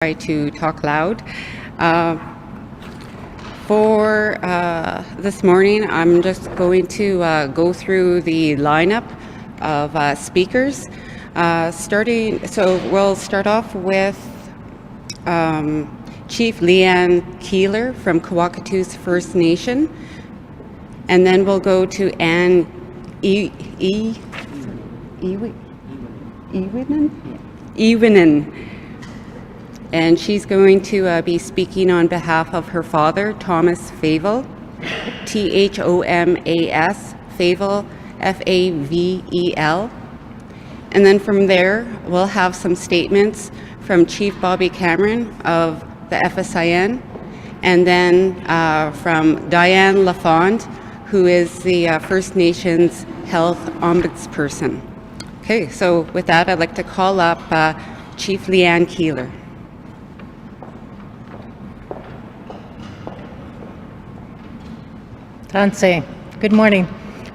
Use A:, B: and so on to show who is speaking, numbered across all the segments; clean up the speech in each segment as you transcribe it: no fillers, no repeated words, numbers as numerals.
A: Try to talk loud. For this morning, I'm just going to go through the lineup of speakers. We'll start off with Chief Leanne Keeler from Kwakatus First Nation, and then we'll go to Anne Ewinen. And she's going to be speaking on behalf of her father, Thomas Fable, Thomas, Fable, Favel. And then from there, we'll have some statements from Chief Bobby Cameron of the FSIN, and then from Diane Lafond, who is the First Nations Health Ombudsperson. Okay, so with that, I'd like to call up Chief Leanne Keeler.
B: Tanse. Good morning.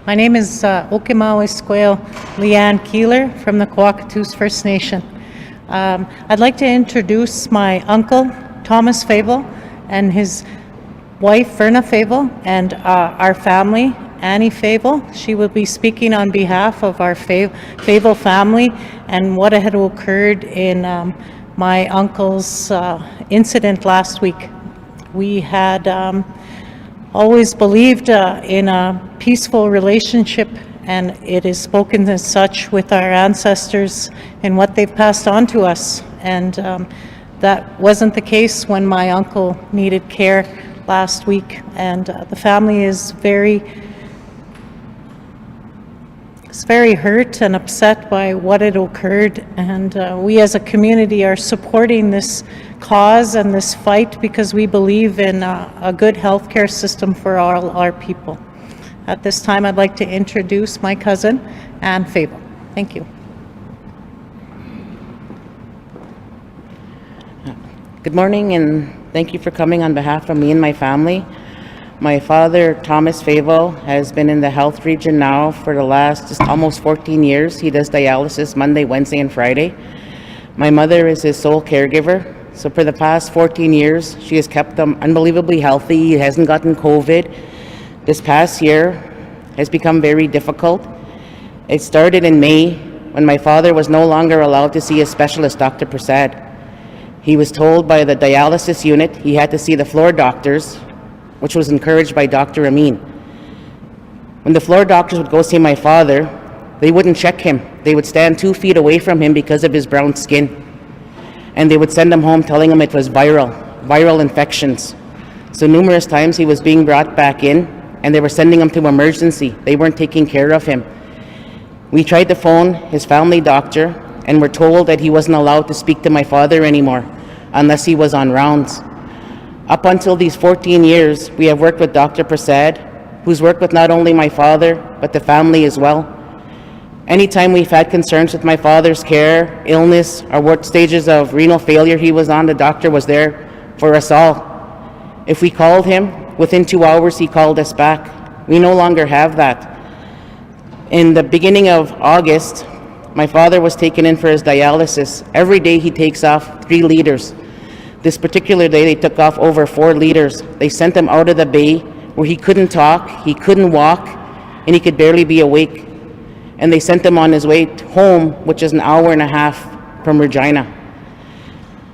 B: My name is Okinawa Leanne Keeler from the Kwakatus First Nation. I'd like to introduce my uncle, Thomas Fable, and his wife, Verna Fable, and our family, Annie Fable. She will be speaking on behalf of our Fable family and what had occurred in my uncle's incident last week. We had always believed in a peaceful relationship, and it is spoken as such with our ancestors and what they've passed on to us. And that wasn't the case when my uncle needed care last week, and the family is very hurt and upset by what had occurred, and we as a community are supporting this cause and this fight because we believe in a good healthcare system for all our people. At this time, I'd like to introduce my cousin, Anne Fable. Thank you.
C: Good morning, and thank you for coming on behalf of me and my family. My father, Thomas Fable, has been in the health region now for the last just almost 14 years. He does dialysis Monday, Wednesday, and Friday. My mother is his sole caregiver. So for the past 14 years, she has kept him unbelievably healthy. He hasn't gotten COVID. This past year has become very difficult. It started in May when my father was no longer allowed to see his specialist, Dr. Prasad. He was told by the dialysis unit he had to see the floor doctors, which was encouraged by Dr. Amin. When the floor doctors would go see my father, they wouldn't check him. They would stand 2 feet away from him because of his brown skin. And they would send him home telling him it was viral infections. So numerous times he was being brought back in, and they were sending him to emergency. They weren't taking care of him. We tried to phone his family doctor, and were told that he wasn't allowed to speak to my father anymore unless he was on rounds. Up until these 14 years, we have worked with Dr. Prasad, who's worked with not only my father, but the family as well. Anytime we've had concerns with my father's care, illness, or what stages of renal failure he was on, the doctor was there for us all. If we called him, within 2 hours he called us back. We no longer have that. In the beginning of August, my father was taken in for his dialysis. Every day he takes off 3 liters. This particular day, they took off over 4 liters. They sent him out of the bay where he couldn't talk, he couldn't walk, and he could barely be awake. And they sent him on his way home, which is an hour and a half from Regina.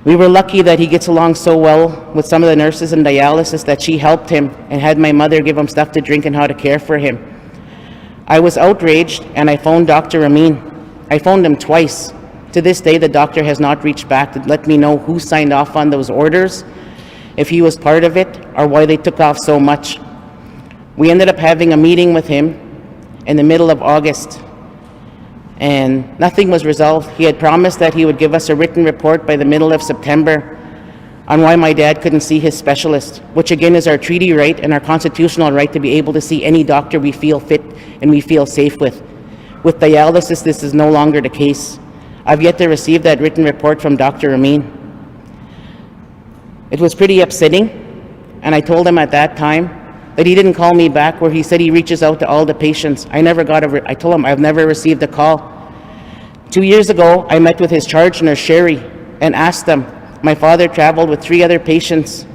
C: We were lucky that he gets along so well with some of the nurses in dialysis that she helped him and had my mother give him stuff to drink and how to care for him. I was outraged, and I phoned Dr. Amin. I phoned him twice. To this day, the doctor has not reached back to let me know who signed off on those orders, if he was part of it, or why they took off so much. We ended up having a meeting with him in the middle of August, and nothing was resolved. He had promised that he would give us a written report by the middle of September on why my dad couldn't see his specialist, which again is our treaty right and our constitutional right to be able to see any doctor we feel fit and we feel safe with. With dialysis, this is no longer the case. I've yet to receive that written report from Dr. Amin. It was pretty upsetting, and I told him at that time that he didn't call me back, where he said he reaches out to all the patients. I told him I've never received a call. 2 years ago, I met with his charge nurse, Sherry, and asked them, My father traveled with 3 other patients,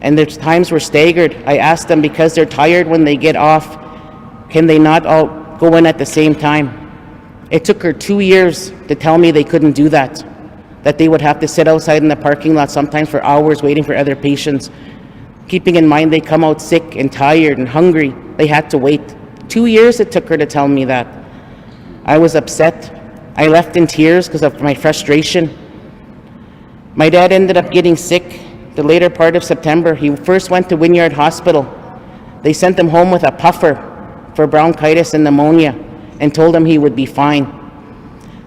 C: and their times were staggered. I asked them, because they're tired when they get off, can they not all go in at the same time? It took her 2 years to tell me they couldn't do that they would have to sit outside in the parking lot sometimes for hours waiting for other patients. Keeping in mind they come out sick and tired and hungry, they had to wait. 2 years it took her to tell me that. I was upset. I left in tears because of my frustration. My dad ended up getting sick the later part of September. He first went to Wynyard Hospital. They sent him home with a puffer for bronchitis and pneumonia and told him he would be fine.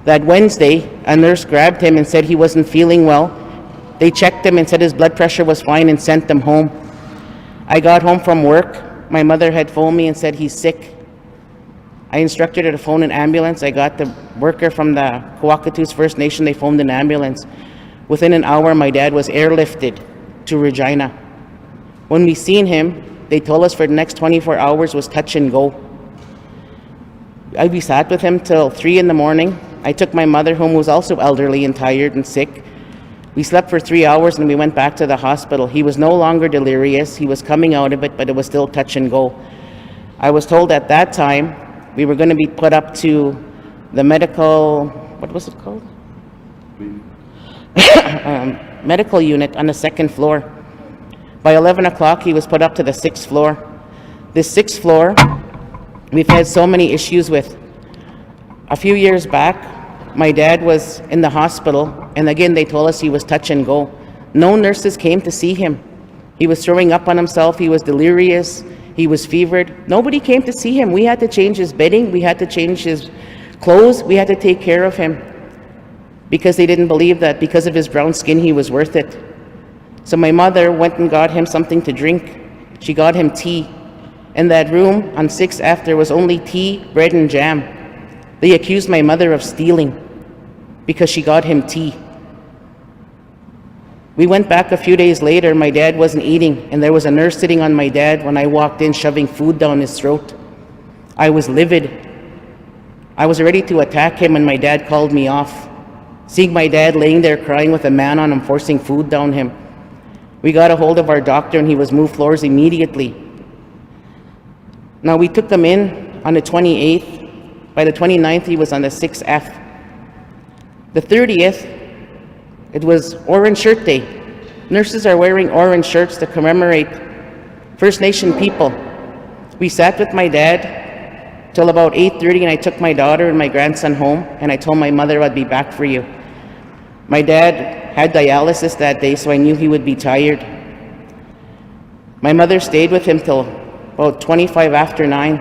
C: That Wednesday, a nurse grabbed him and said he wasn't feeling well. They checked him and said his blood pressure was fine and sent him home. I got home from work. My mother had phoned me and said he's sick. I instructed her to phone an ambulance. I got the worker from the Coacatoos First Nation. They phoned an ambulance. Within an hour, my dad was airlifted to Regina. When we seen him, they told us for the next 24 hours was touch and go. We sat with him till 3 in the morning. I took my mother home, who was also elderly and tired and sick. We slept for 3 hours and we went back to the hospital. He was no longer delirious. He was coming out of it, but it was still touch and go. I was told at that time we were going to be put up to the medical, what was it called? Medical unit on the 2nd floor. By 11 o'clock, he was put up to the 6th floor. This 6th floor, we've had so many issues with. A few years back, my dad was in the hospital, and again, they told us he was touch and go. No nurses came to see him. He was throwing up on himself. He was delirious. He was fevered. Nobody came to see him. We had to change his bedding. We had to change his clothes. We had to take care of him because they didn't believe that because of his brown skin, he was worth it. So my mother went and got him something to drink. She got him tea. In that room on 6F, there was only tea, bread, and jam. They accused my mother of stealing because she got him tea. We went back a few days later. My dad wasn't eating, and there was a nurse sitting on my dad when I walked in, shoving food down his throat. I was livid. I was ready to attack him when my dad called me off. Seeing my dad laying there crying with a man on him, forcing food down him. We got a hold of our doctor, and he was moved floors immediately. Now, we took him in on the 28th. By the 29th, he was on the 6F. The 30th, it was Orange Shirt Day. Nurses are wearing orange shirts to commemorate First Nation people. We sat with my dad till about 8:30, and I took my daughter and my grandson home, and I told my mother I'd be back for you. My dad had dialysis that day, so I knew he would be tired. My mother stayed with him till about 25 after 9.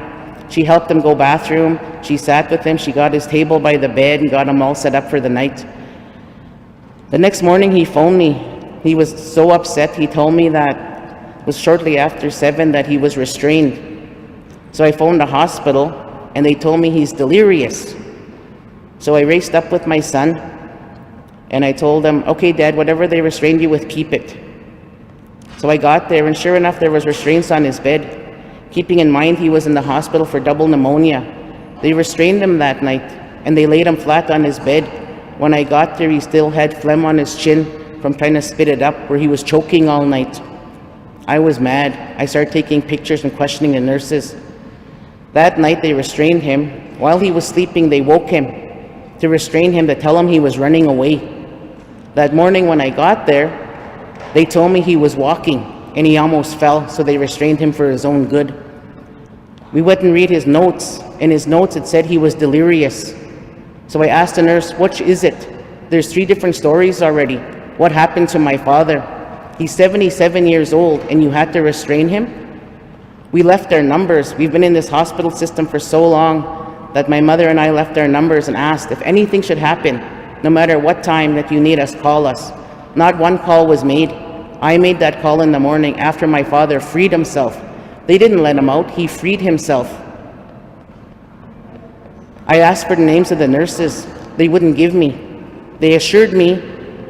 C: She helped him go bathroom. She sat with him. She got his table by the bed and got him all set up for the night. The next morning, he phoned me. He was so upset. He told me that it was shortly after 7 that he was restrained. So I phoned the hospital, and they told me he's delirious. So I raced up with my son, and I told him, okay, Dad, whatever they restrained you with, keep it. So I got there, and sure enough, there was restraints on his bed. Keeping in mind he was in the hospital for double pneumonia. They restrained him that night, and they laid him flat on his bed. When I got there, he still had phlegm on his chin from trying to spit it up, where he was choking all night. I was mad. I started taking pictures and questioning the nurses. That night, they restrained him. While he was sleeping, they woke him to restrain him, to tell him he was running away. That morning when I got there, they told me he was walking, and he almost fell, so they restrained him for his own good. We went and read his notes. In his notes, it said he was delirious. So I asked the nurse, which is it? There's 3 different stories already. What happened to my father? He's 77 years old, and you had to restrain him? We left our numbers. We've been in this hospital system for so long that my mother and I left our numbers and asked if anything should happen, no matter what time that you need us, call us. Not one call was made. I made that call in the morning after my father freed himself. They didn't let him out. He freed himself. I asked for the names of the nurses. They wouldn't give me. They assured me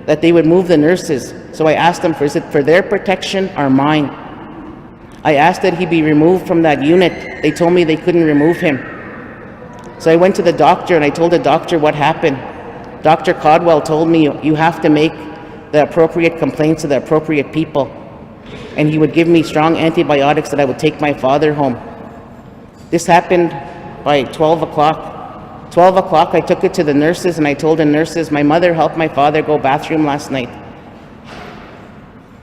C: that they would move the nurses. So I asked them, is it for their protection or mine? I asked that he be removed from that unit. They told me they couldn't remove him. So I went to the doctor, and I told the doctor what happened. Dr. Codwell told me, you have to make the appropriate complaints to the appropriate people. And he would give me strong antibiotics that I would take my father home. This happened by 12 o'clock. 12 o'clock, I took it to the nurses and I told the nurses, my mother helped my father go bathroom last night.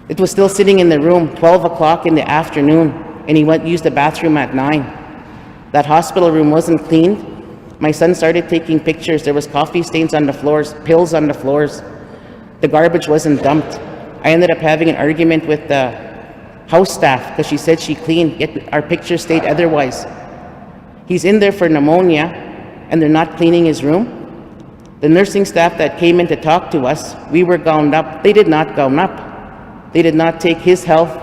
C: It was still sitting in the room, 12 o'clock in the afternoon, and he went use the bathroom at 9. That hospital room wasn't cleaned. My son started taking pictures. There was coffee stains on the floors, pills on the floors. The garbage wasn't dumped. I ended up having an argument with the house staff because she said she cleaned, yet our pictures stayed otherwise. He's in there for pneumonia, and they're not cleaning his room. The nursing staff that came in to talk to us, we were gowned up. They did not gown up. They did not take his health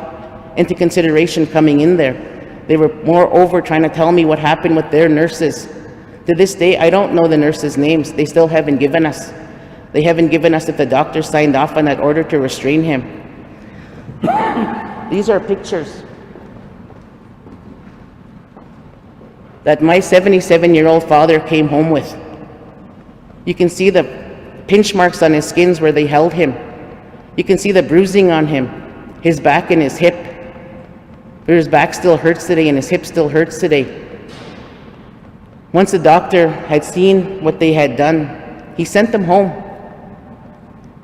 C: into consideration coming in there. They were moreover trying to tell me what happened with their nurses. To this day, I don't know the nurses' names. They still haven't given us. They haven't given us if the doctor signed off on that order to restrain him. These are pictures that my 77-year-old father came home with. You can see the pinch marks on his skins where they held him. You can see the bruising on him, his back and his hip. His back still hurts today and his hip still hurts today. Once the doctor had seen what they had done, he sent them home.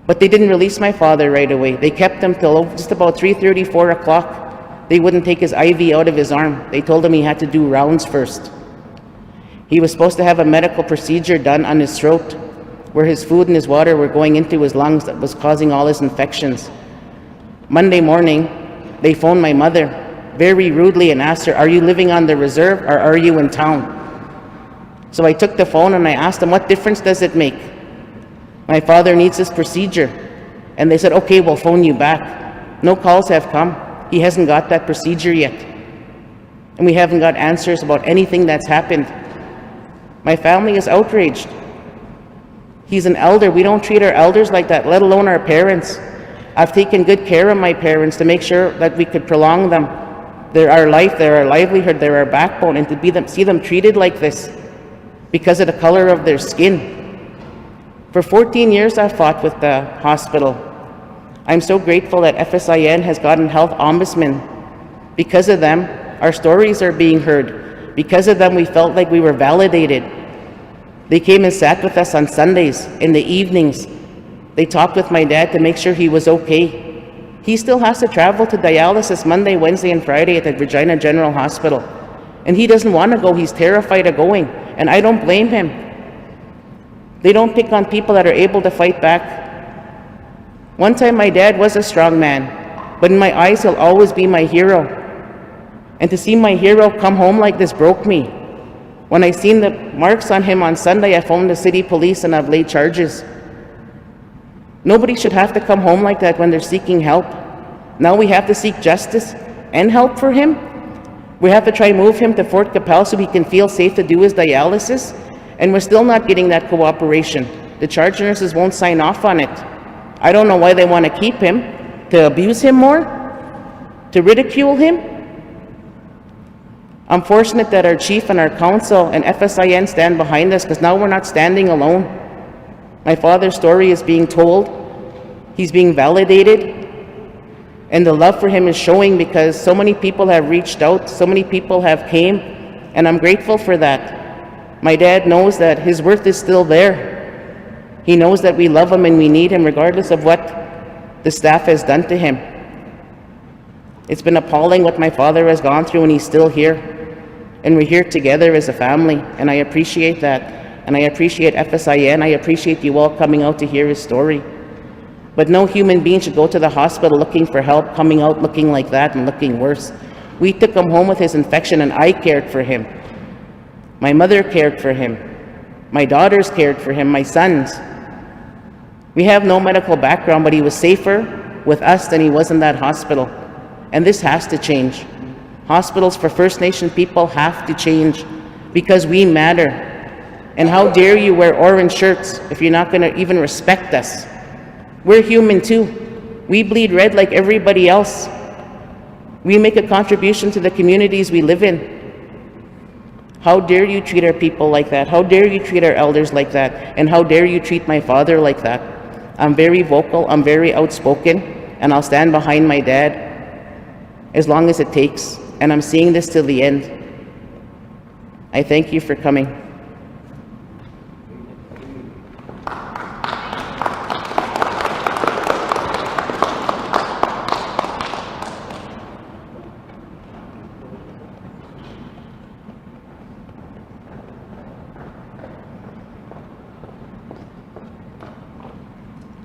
C: But they didn't release my father right away. They kept him till just about 3:30, 4 o'clock. They wouldn't take his IV out of his arm. They told him he had to do rounds first. He was supposed to have a medical procedure done on his throat, where his food and his water were going into his lungs that was causing all his infections. Monday morning, they phoned my mother very rudely and asked her, are you living on the reserve or are you in town? So I took the phone and I asked them, what difference does it make? My father needs this procedure. And they said, okay, we'll phone you back. No calls have come. He hasn't got that procedure yet. And we haven't got answers about anything that's happened. My family is outraged. He's an elder. We don't treat our elders like that, let alone our parents. I've taken good care of my parents to make sure that we could prolong them. They're our life, they're our livelihood, they're our backbone, and to see them treated like this because of the color of their skin. For 14 years I've fought with the hospital. I'm so grateful that FSIN has gotten health ombudsman. Because of them, our stories are being heard. Because of them, we felt like we were validated. They came and sat with us on Sundays, in the evenings. They talked with my dad to make sure he was okay. He still has to travel to dialysis Monday, Wednesday, and Friday at the Regina General Hospital. And he doesn't want to go. He's terrified of going. And I don't blame him. They don't pick on people that are able to fight back. One time my dad was a strong man, but in my eyes he'll always be my hero. And to see my hero come home like this broke me. When I seen the marks on him on Sunday, I phoned the city police and I've laid charges. Nobody should have to come home like that when they're seeking help. Now we have to seek justice and help for him. We have to try and move him to Fort Capel so he can feel safe to do his dialysis. And we're still not getting that cooperation. The charge nurses won't sign off on it. I don't know why they want to keep him, to abuse him more, to ridicule him. I'm fortunate that our chief and our council and FSIN stand behind us because now we're not standing alone. My father's story is being told. He's being validated. And the love for him is showing because so many people have reached out, so many people have came, and I'm grateful for that. My dad knows that his worth is still there. He knows that we love him and we need him regardless of what the staff has done to him. It's been appalling what my father has gone through and he's still here. And we're here together as a family, and I appreciate that. And I appreciate FSIN. I appreciate you all coming out to hear his story. But no human being should go to the hospital looking for help, coming out looking like that and looking worse. We took him home with his infection, and I cared for him. My mother cared for him. My daughters cared for him, my sons. We have no medical background, but he was safer with us than he was in that hospital. And this has to change. Hospitals for First Nation people have to change because we matter. And how dare you wear orange shirts if you're not going to even respect us? We're human too. We bleed red like everybody else. We make a contribution to the communities we live in. How dare you treat our people like that? How dare you treat our elders like that? And how dare you treat my father like that? I'm very vocal, I'm very outspoken, and I'll stand behind my dad as long as it takes, and I'm seeing this till the end. I thank you for coming.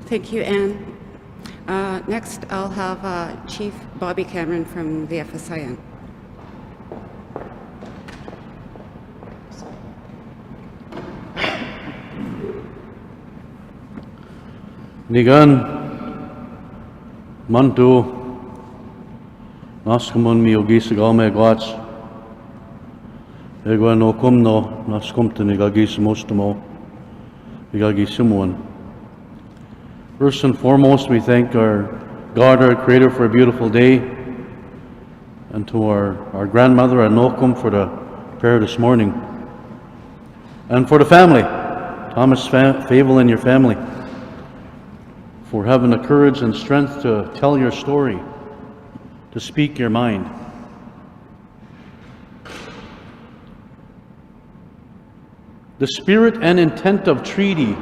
A: Thank you, Anne. Next, I'll have Chief Bobby Cameron from the FSIN.
D: Nigan, Mantu, Naskamun mi ogisagame gwats, Egwa no kumno, Naskumta nigagis mostamo, Igagisimuan. First and foremost, we thank our God, our Creator, for a beautiful day, and to our grandmother, Anokum, for the prayer this morning, and for the family, Thomas Fable and your family, for having the courage and strength to tell your story, to speak your mind. The spirit and intent of treaty.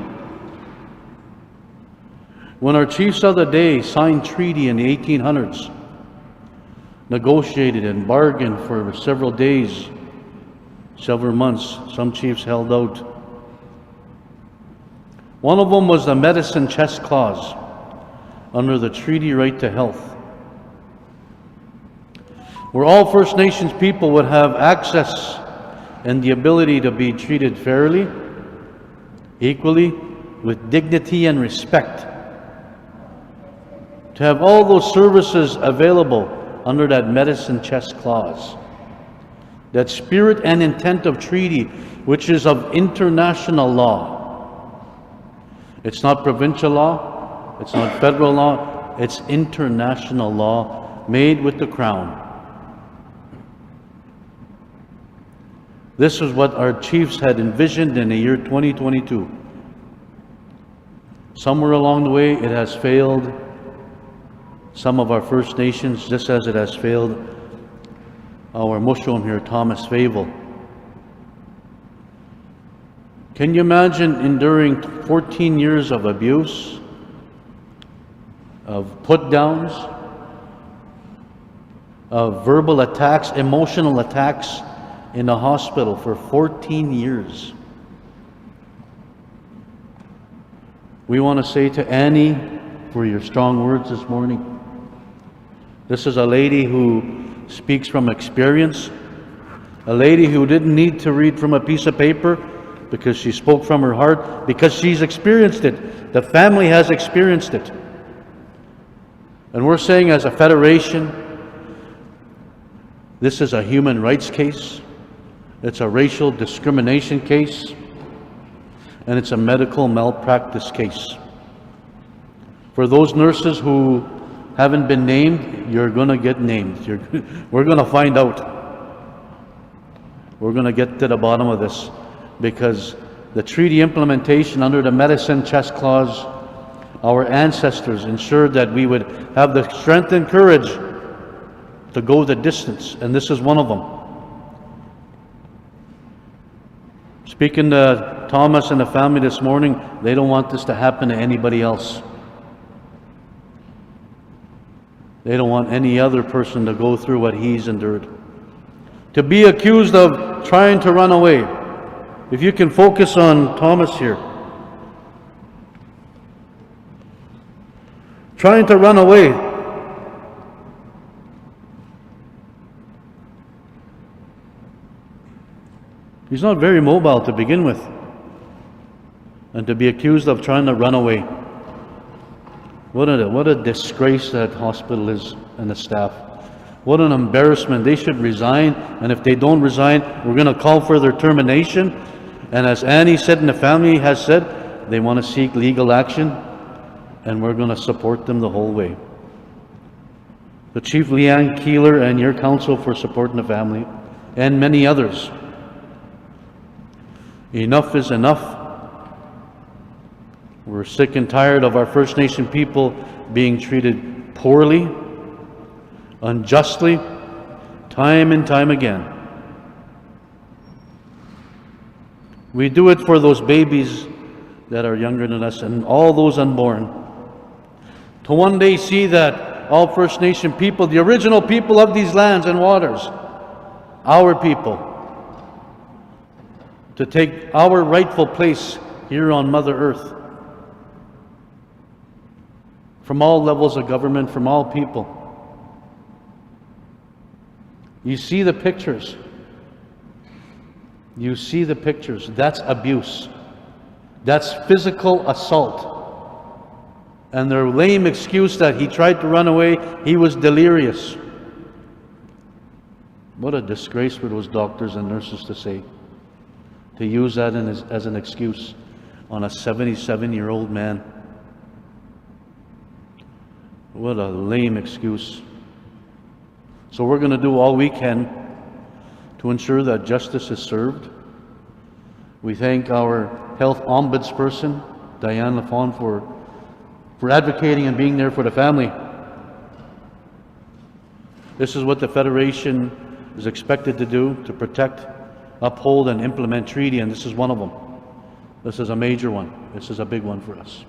D: When our chiefs of the day signed treaty in the 1800s, negotiated and bargained for several days, several months, some chiefs held out. One of them was the medicine chest clause under the treaty right to health, where all First Nations people would have access and the ability to be treated fairly, equally, with dignity and respect. To have all those services available under that medicine chest clause. That spirit and intent of treaty, which is of international law. It's not provincial law, it's not federal law, it's international law made with the Crown. This is what our chiefs had envisioned in the year 2022. Somewhere along the way it has failed some of our First Nations, just as it has failed our mushroom here, Thomas Fable. Can you imagine enduring 14 years of abuse, of put-downs, of verbal attacks, emotional attacks in the hospital for 14 years? We want to say to Annie, for your strong words this morning. This is a lady who speaks from experience, a lady who didn't need to read from a piece of paper because she spoke from her heart, because she's experienced it. The family has experienced it. And we're saying as a federation, this is a human rights case, it's a racial discrimination case, and it's a medical malpractice case. For those nurses who haven't been named, you're going to get named. We're going to find out. We're going to get to the bottom of this, because the treaty implementation under the medicine chest clause, our ancestors ensured that we would have the strength and courage to go the distance, and this is one of them. Speaking to Thomas and the family this morning, they don't want this to happen to anybody else. They don't want any other person to go through what he's endured. To be accused of trying to run away. If you can focus on Thomas here. Trying to run away. He's not very mobile to begin with. And to be accused of trying to run away. What a disgrace that hospital is and the staff. What an embarrassment. They should resign, and if they don't resign, we're going to call for their termination. And as Annie said and the family has said, they want to seek legal action, and we're going to support them the whole way. The Chief Leanne Keeler and your council for supporting the family, and many others. Enough is enough. We're sick and tired of our First Nation people being treated poorly, unjustly, time and time again. We do it for those babies that are younger than us and all those unborn. To one day see that all First Nation people, the original people of these lands and waters, our people, to take our rightful place here on Mother Earth, from all levels of government, from all people. You see the pictures. You see the pictures. That's abuse. That's physical assault. And their lame excuse that he tried to run away, he was delirious. What a disgrace for those doctors and nurses to say, to use that as an excuse on a 77-year-old man. What a lame excuse. So we're going to do all we can to ensure that justice is served. We thank our health ombudsperson, Diane Lafond, for advocating and being there for the family. This is what the Federation is expected to do, to protect, uphold, and implement treaty, and this is one of them. This is a major one. This is a big one for us.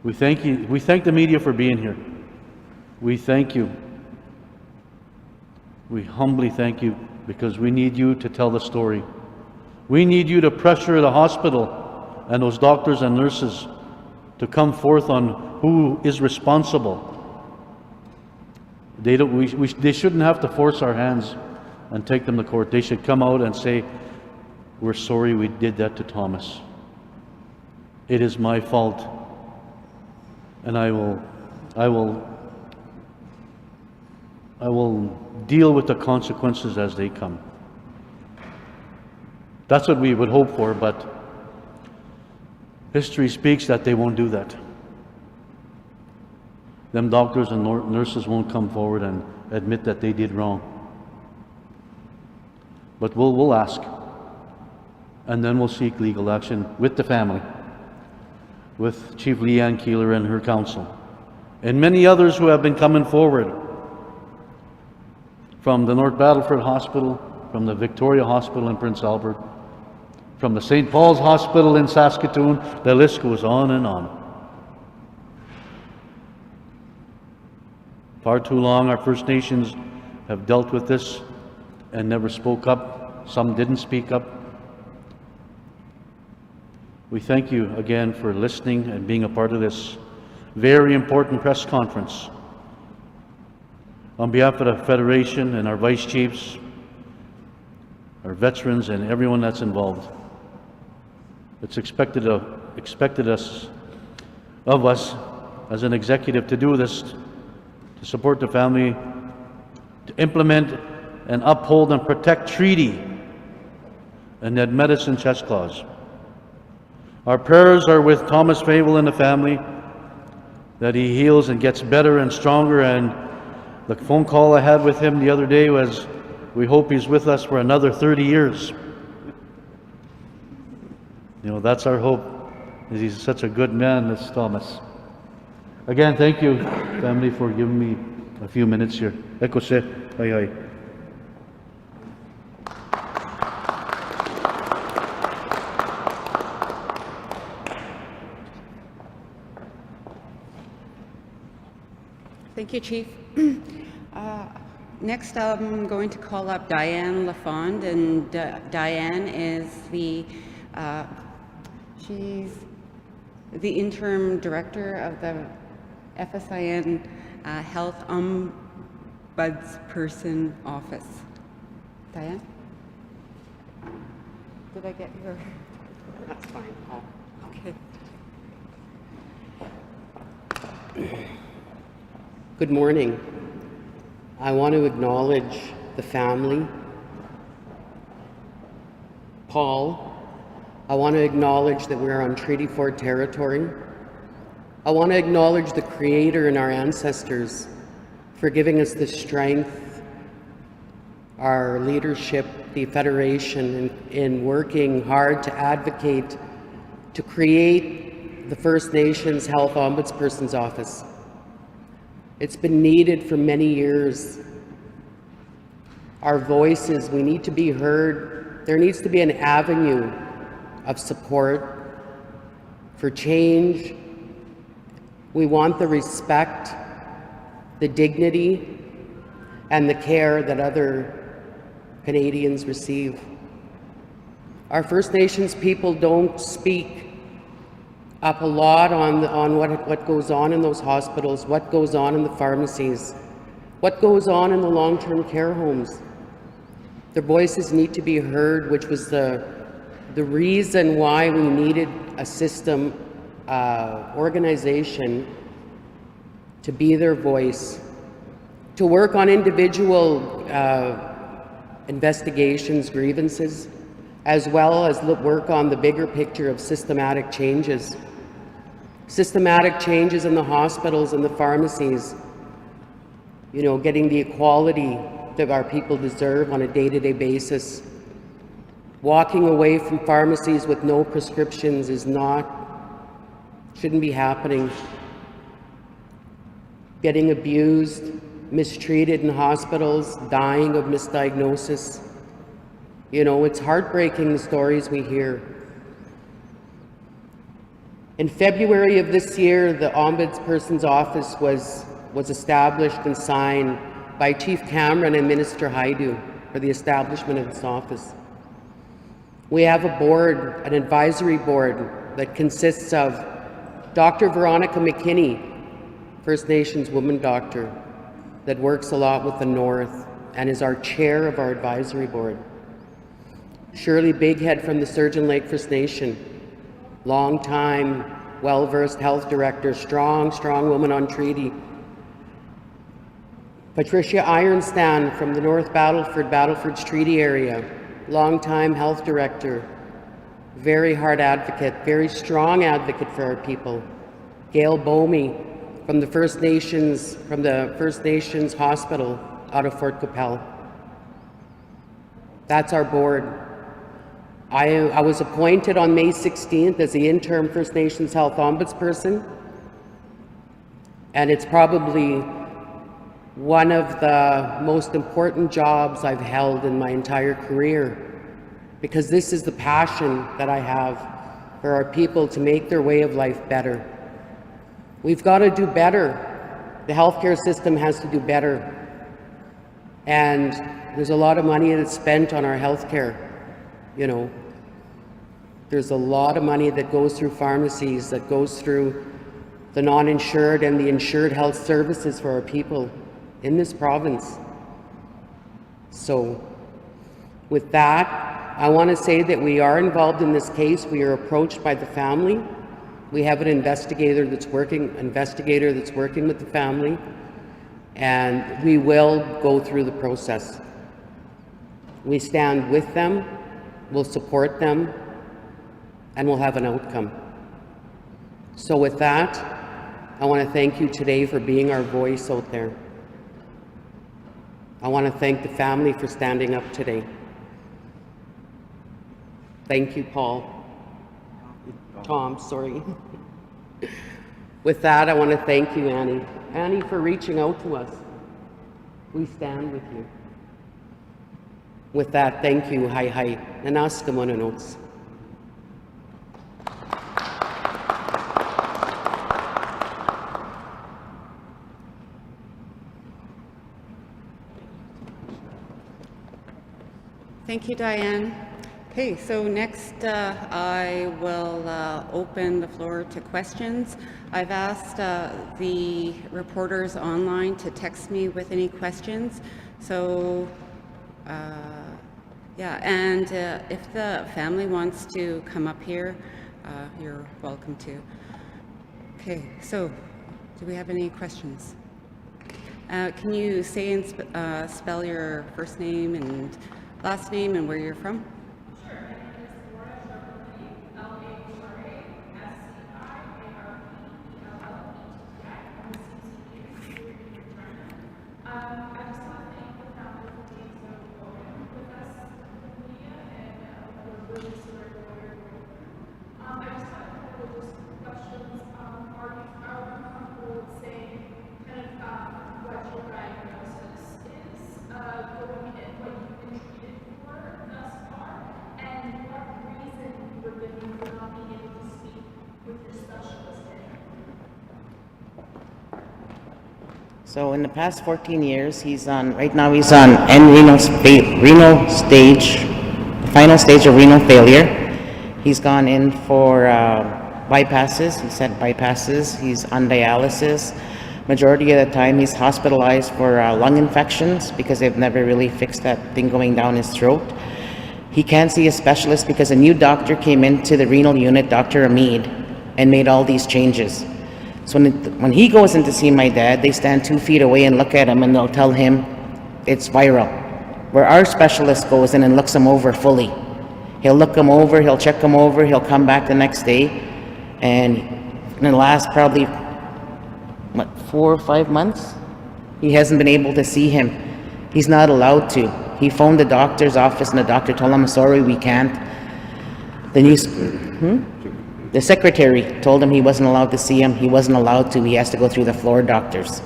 D: We thank you. We thank the media for being here. We thank you. We humbly thank you, because we need you to tell the story. We need you to pressure the hospital and those doctors and nurses to come forth on who is responsible. They shouldn't have to force our hands and take them to court. They should come out and say, "We're sorry we did that to Thomas. It is my fault, and I will deal with the consequences as they come." That's what we would hope for, but history speaks that they won't do that. Them doctors and nurses won't come forward and admit that they did wrong. But we'll ask, and then we'll seek legal action with the family, with Chief Leanne Keeler and her council, and many others who have been coming forward, from the North Battleford Hospital, from the Victoria Hospital in Prince Albert, from the St. Paul's Hospital in Saskatoon. The list goes on and on. Far too long our First Nations have dealt with this and never spoke up. Some didn't speak up. We thank you again for listening and being a part of this very important press conference. On behalf of the Federation and our Vice Chiefs, our veterans, and everyone that's involved, it's expected of us as an executive to do this, to support the family, to implement and uphold and protect treaty and that medicine chest clause. Our prayers are with Thomas Fable and the family, that he heals and gets better and stronger. And the phone call I had with him the other day was, we hope he's with us for another 30 years. You know, that's our hope. He's such a good man, this Thomas. Again, thank you, family, for giving me a few minutes here. Eko se, hai hai.
A: Thank you, Chief. Next, I'm going to call up Diane Lafond, and Diane is she's the interim director of the FSIN Health Ombudsperson Office. Diane? Did I get your? That's fine. Oh, okay.
E: Good morning. I want to acknowledge the family. Paul, I want to acknowledge that we're on Treaty 4 territory. I want to acknowledge the Creator and our ancestors for giving us the strength, our leadership, the Federation, in working hard to advocate to create the First Nations Health Ombudsperson's Office. It's been needed for many years. Our voices, we need to be heard. There needs to be an avenue of support for change. We want the respect, the dignity, and the care that other Canadians receive. Our First Nations people don't speak up a lot on what goes on in those hospitals, what goes on in the pharmacies, what goes on in the long-term care homes. Their voices need to be heard, which was the reason why we needed a system, organization to be their voice, to work on individual investigations, grievances, as well as work on the bigger picture of systematic changes. Systematic changes in the hospitals and the pharmacies, you know, getting the equality that our people deserve on a day-to-day basis. Walking away from pharmacies with no prescriptions shouldn't be happening. Getting abused, mistreated in hospitals, dying of misdiagnosis. You know, it's heartbreaking, the stories we hear. In February of this year, the Ombudsperson's Office was established and signed by Chief Cameron and Minister Haidu for the establishment of this office. We have a board, an advisory board, that consists of Dr. Veronica McKinney, First Nations woman doctor, that works a lot with the North and is our chair of our advisory board. Shirley Bighead from the Surgeon Lake First Nation, long-time, well-versed health director, strong woman on treaty. Patricia Ironstan from the North Battleford's treaty area, long-time health director, very hard advocate, very strong advocate for our people. Gail Bomey from the First Nations Hospital out of Fort Qu'Appelle. That's our board. I was appointed on May 16th as the interim First Nations Health Ombudsperson, and it's probably one of the most important jobs I've held in my entire career, because this is the passion that I have for our people to make their way of life better. We've got to do better. The healthcare system has to do better. And there's a lot of money that's spent on our healthcare, you know. There's a lot of money that goes through pharmacies, that goes through the non-insured and the insured health services for our people in this province. So with that, I want to say that we are involved in this case. We are approached by the family. We have an investigator that's working with the family, and we will go through the process. We stand with them, we'll support them, and we'll have an outcome. So with that, I want to thank you today for being our voice out there. I want to thank the family for standing up today. Thank you, Tom, sorry. With that, I want to thank you, Annie. Annie, for reaching out to us. We stand with you. With that, thank you. Hi. Nanaskamonanots.
A: Thank you, Diane. Okay, so next I will open the floor to questions. I've asked the reporters online to text me with any questions. So, yeah, and if the family wants to come up here, you're welcome to. Okay, so do we have any questions? Can you say and spell your first name and last name and where you're from?
F: Sure. My name is Laura L-A-U-R-A-S-C-I-A-R-P-E-L-L-E-T-T-I. I'm a CTE in Regina. I just want to thank the family for being so open with us, with the media, and we're really super lawyer. I just want to
C: So in the past 14 years, right now he's on renal stage, the final stage of renal failure. He's gone in for bypasses. He's had bypasses. He's on dialysis. Majority of the time he's hospitalized for lung infections because they've never really fixed that thing going down his throat. He can't see a specialist because a new doctor came into the renal unit, Dr. Amid, and made all these changes. So when he goes in to see my dad, they stand 2 feet away and look at him and they'll tell him it's viral. Where our specialist goes in and looks him over fully. He'll look him over, he'll check him over, he'll come back the next day, and in the last probably 4 or 5 months, he hasn't been able to see him. He's not allowed to. He phoned the doctor's office and the doctor told him, sorry, we can't. The secretary told him he wasn't allowed to see him. He wasn't allowed to. He has to go through the floor doctors.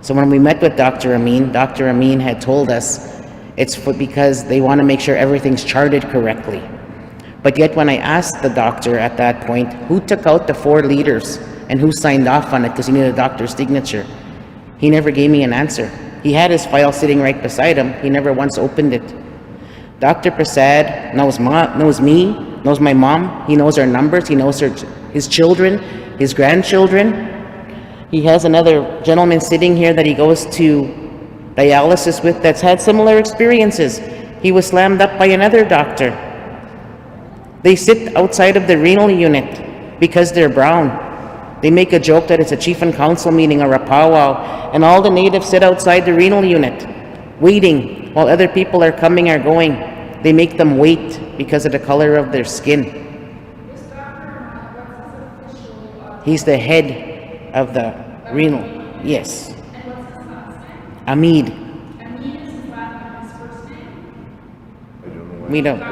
C: So when we met with Dr. Amin had told us it's because they want to make sure everything's charted correctly. But yet when I asked the doctor at that point, who took out the 4 liters and who signed off on it because he needed a doctor's signature, he never gave me an answer. He had his file sitting right beside him. He never once opened it. Dr. Prasad knows me, knows my mom. He knows our numbers. He knows his children, his grandchildren. He has another gentleman sitting here that he goes to dialysis with that's had similar experiences. He was slammed up by another doctor. They sit outside of the renal unit because they're brown. They make a joke that it's a chief and council meeting or a powwow, and all the natives sit outside the renal unit, waiting while other people are coming or going. They make them wait because of the color of their skin. He's the head of the renal. Yes. Amid. We don't.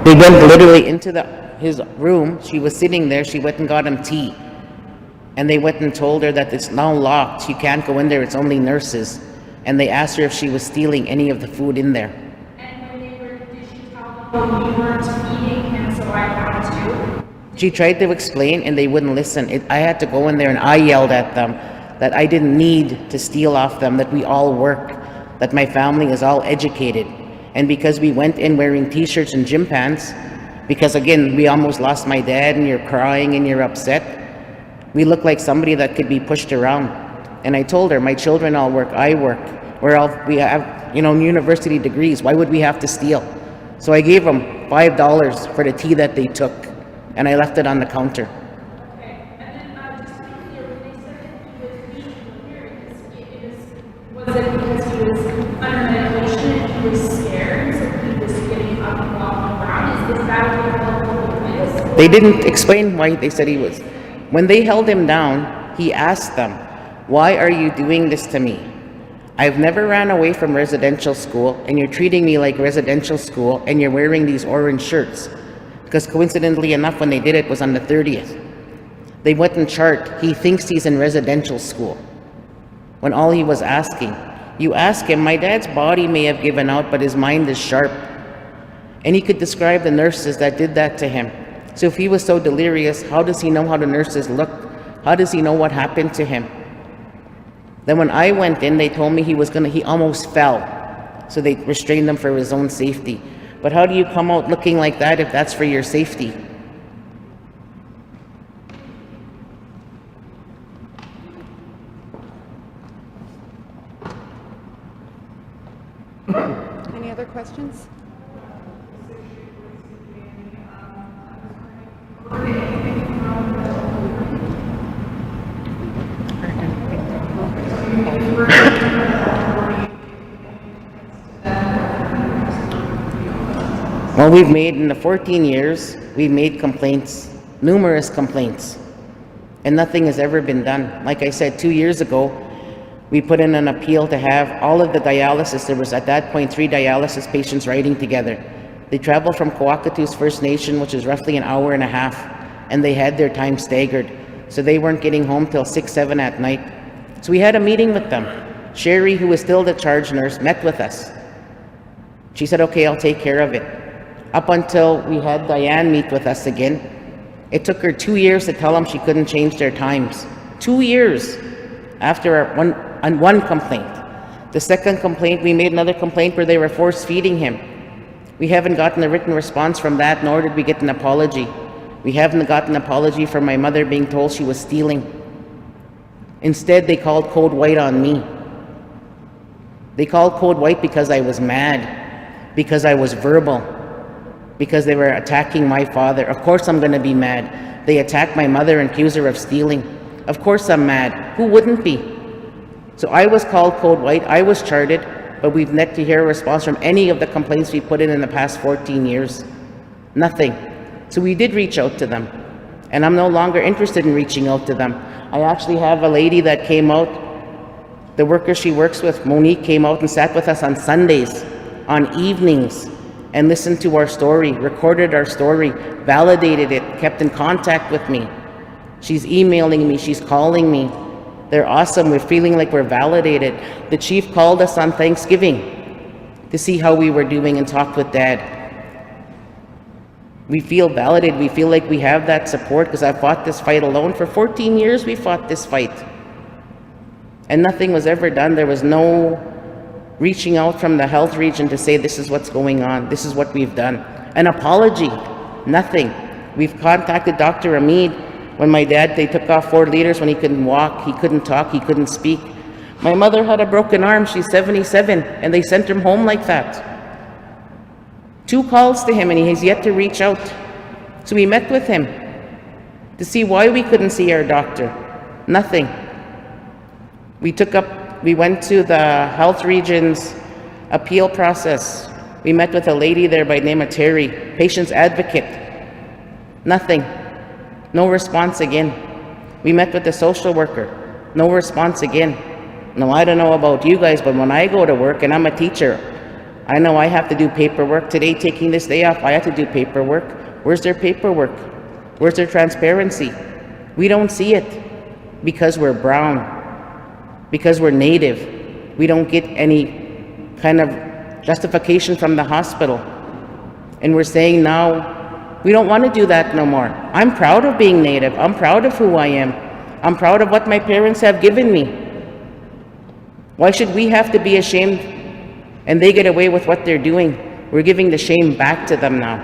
C: They went literally into his room. She was sitting there. She went and got him tea. And they went and told her that it's now locked. You can't go in there. It's only nurses. And they asked her if she was stealing any of the food in there.
F: And when they were, did she tell them, you weren't feeding him, so I had to?
C: She tried to explain and they wouldn't listen. I had to go in there and I yelled at them that I didn't need to steal off them, that we all work, that my family is all educated. And because we went in wearing t-shirts and gym pants, because again, we almost lost my dad and you're crying and you're upset, we look like somebody that could be pushed around. And I told her, my children all work, I work. We have, university degrees. Why would we have to steal? So I gave them $5 for the tea that they took, and I left it on the counter.
F: Okay, and then just to be clear, when they said that he was being here, was it because he was under medication and he was scared, so he was getting up and walking around? Is that what it was?
C: They didn't explain why they said he was. When they held him down, he asked them, why are you doing this to me? I've never ran away from residential school, and you're treating me like residential school, and you're wearing these orange shirts. Because coincidentally enough, when they did it was on the 30th. They went and chart, he thinks he's in residential school. When all he was asking, you ask him, my dad's body may have given out, but his mind is sharp. And he could describe the nurses that did that to him. So if he was so delirious, how does he know how the nurses looked? How does he know what happened to him? Then when I went in, they told me he almost fell. So they restrained him for his own safety. But how do you come out looking like that if that's for your safety?
A: Any other questions?
C: Well, we've made, in the 14 years, we've made complaints, numerous complaints, and nothing has ever been done. Like I said, 2 years ago, we put in an appeal to have all of the dialysis, there was at that point 3 dialysis patients riding together. They traveled from Coacatoos First Nation, which is roughly an hour and a half, and they had their time staggered. so they weren't getting home till 6, 7 at night. So we had a meeting with them. Sherry, who was still the charge nurse, met with us. She said, okay, I'll take care of it. Up until we had Diane meet with us again. It took her 2 years to tell them she couldn't change their times. 2 years after one complaint. The second complaint, we made another complaint where they were force feeding him. We haven't gotten a written response from that, nor did we get an apology. We haven't gotten an apology from my mother being told she was stealing. Instead, they called Code White on me. They called Code White because I was mad, because I was verbal, because they were attacking my father. Of course I'm going to be mad. They attacked my mother and accused her of stealing. Of course I'm mad. Who wouldn't be? So I was called Code White. I was charted, but we've yet to hear a response from any of the complaints we put in the past 14 years. Nothing. So we did reach out to them, and I'm no longer interested in reaching out to them. I actually have a lady that came out, the worker she works with, Monique, came out and sat with us on Sundays, on evenings, and listened to our story, recorded our story, validated it, kept in contact with me. She's emailing me, she's calling me. They're awesome. We're feeling like we're validated. The chief called us on Thanksgiving to see how we were doing and talked with Dad. We feel validated. We feel like we have that support because I fought this fight alone. For 14 years, we fought this fight. And nothing was ever done. There was no reaching out from the health region to say, this is what's going on. This is what we've done. An apology. Nothing. We've contacted Dr. Hamid. When my dad, they took off 4 liters when he couldn't walk, he couldn't talk, he couldn't speak. My mother had a broken arm, she's 77, and they sent him home like that. 2 calls to him, and he has yet to reach out. So we met with him to see why we couldn't see our doctor. Nothing. We went to the health region's appeal process. We met with a lady there by the name of Terry, patient's advocate. Nothing. No response again. We met with the social worker. No response again. Now, I don't know about you guys, but when I go to work, and I'm a teacher, I know I have to do paperwork. Today, taking this day off, I have to do paperwork. Where's their paperwork? Where's their transparency? We don't see it because we're brown, because we're native. We don't get any kind of justification from the hospital. And we're saying now, we don't want to do that no more. I'm proud of being Native. I'm proud of who I am. I'm proud of what my parents have given me. Why should we have to be ashamed and they get away with what they're doing? We're giving the shame back to them now.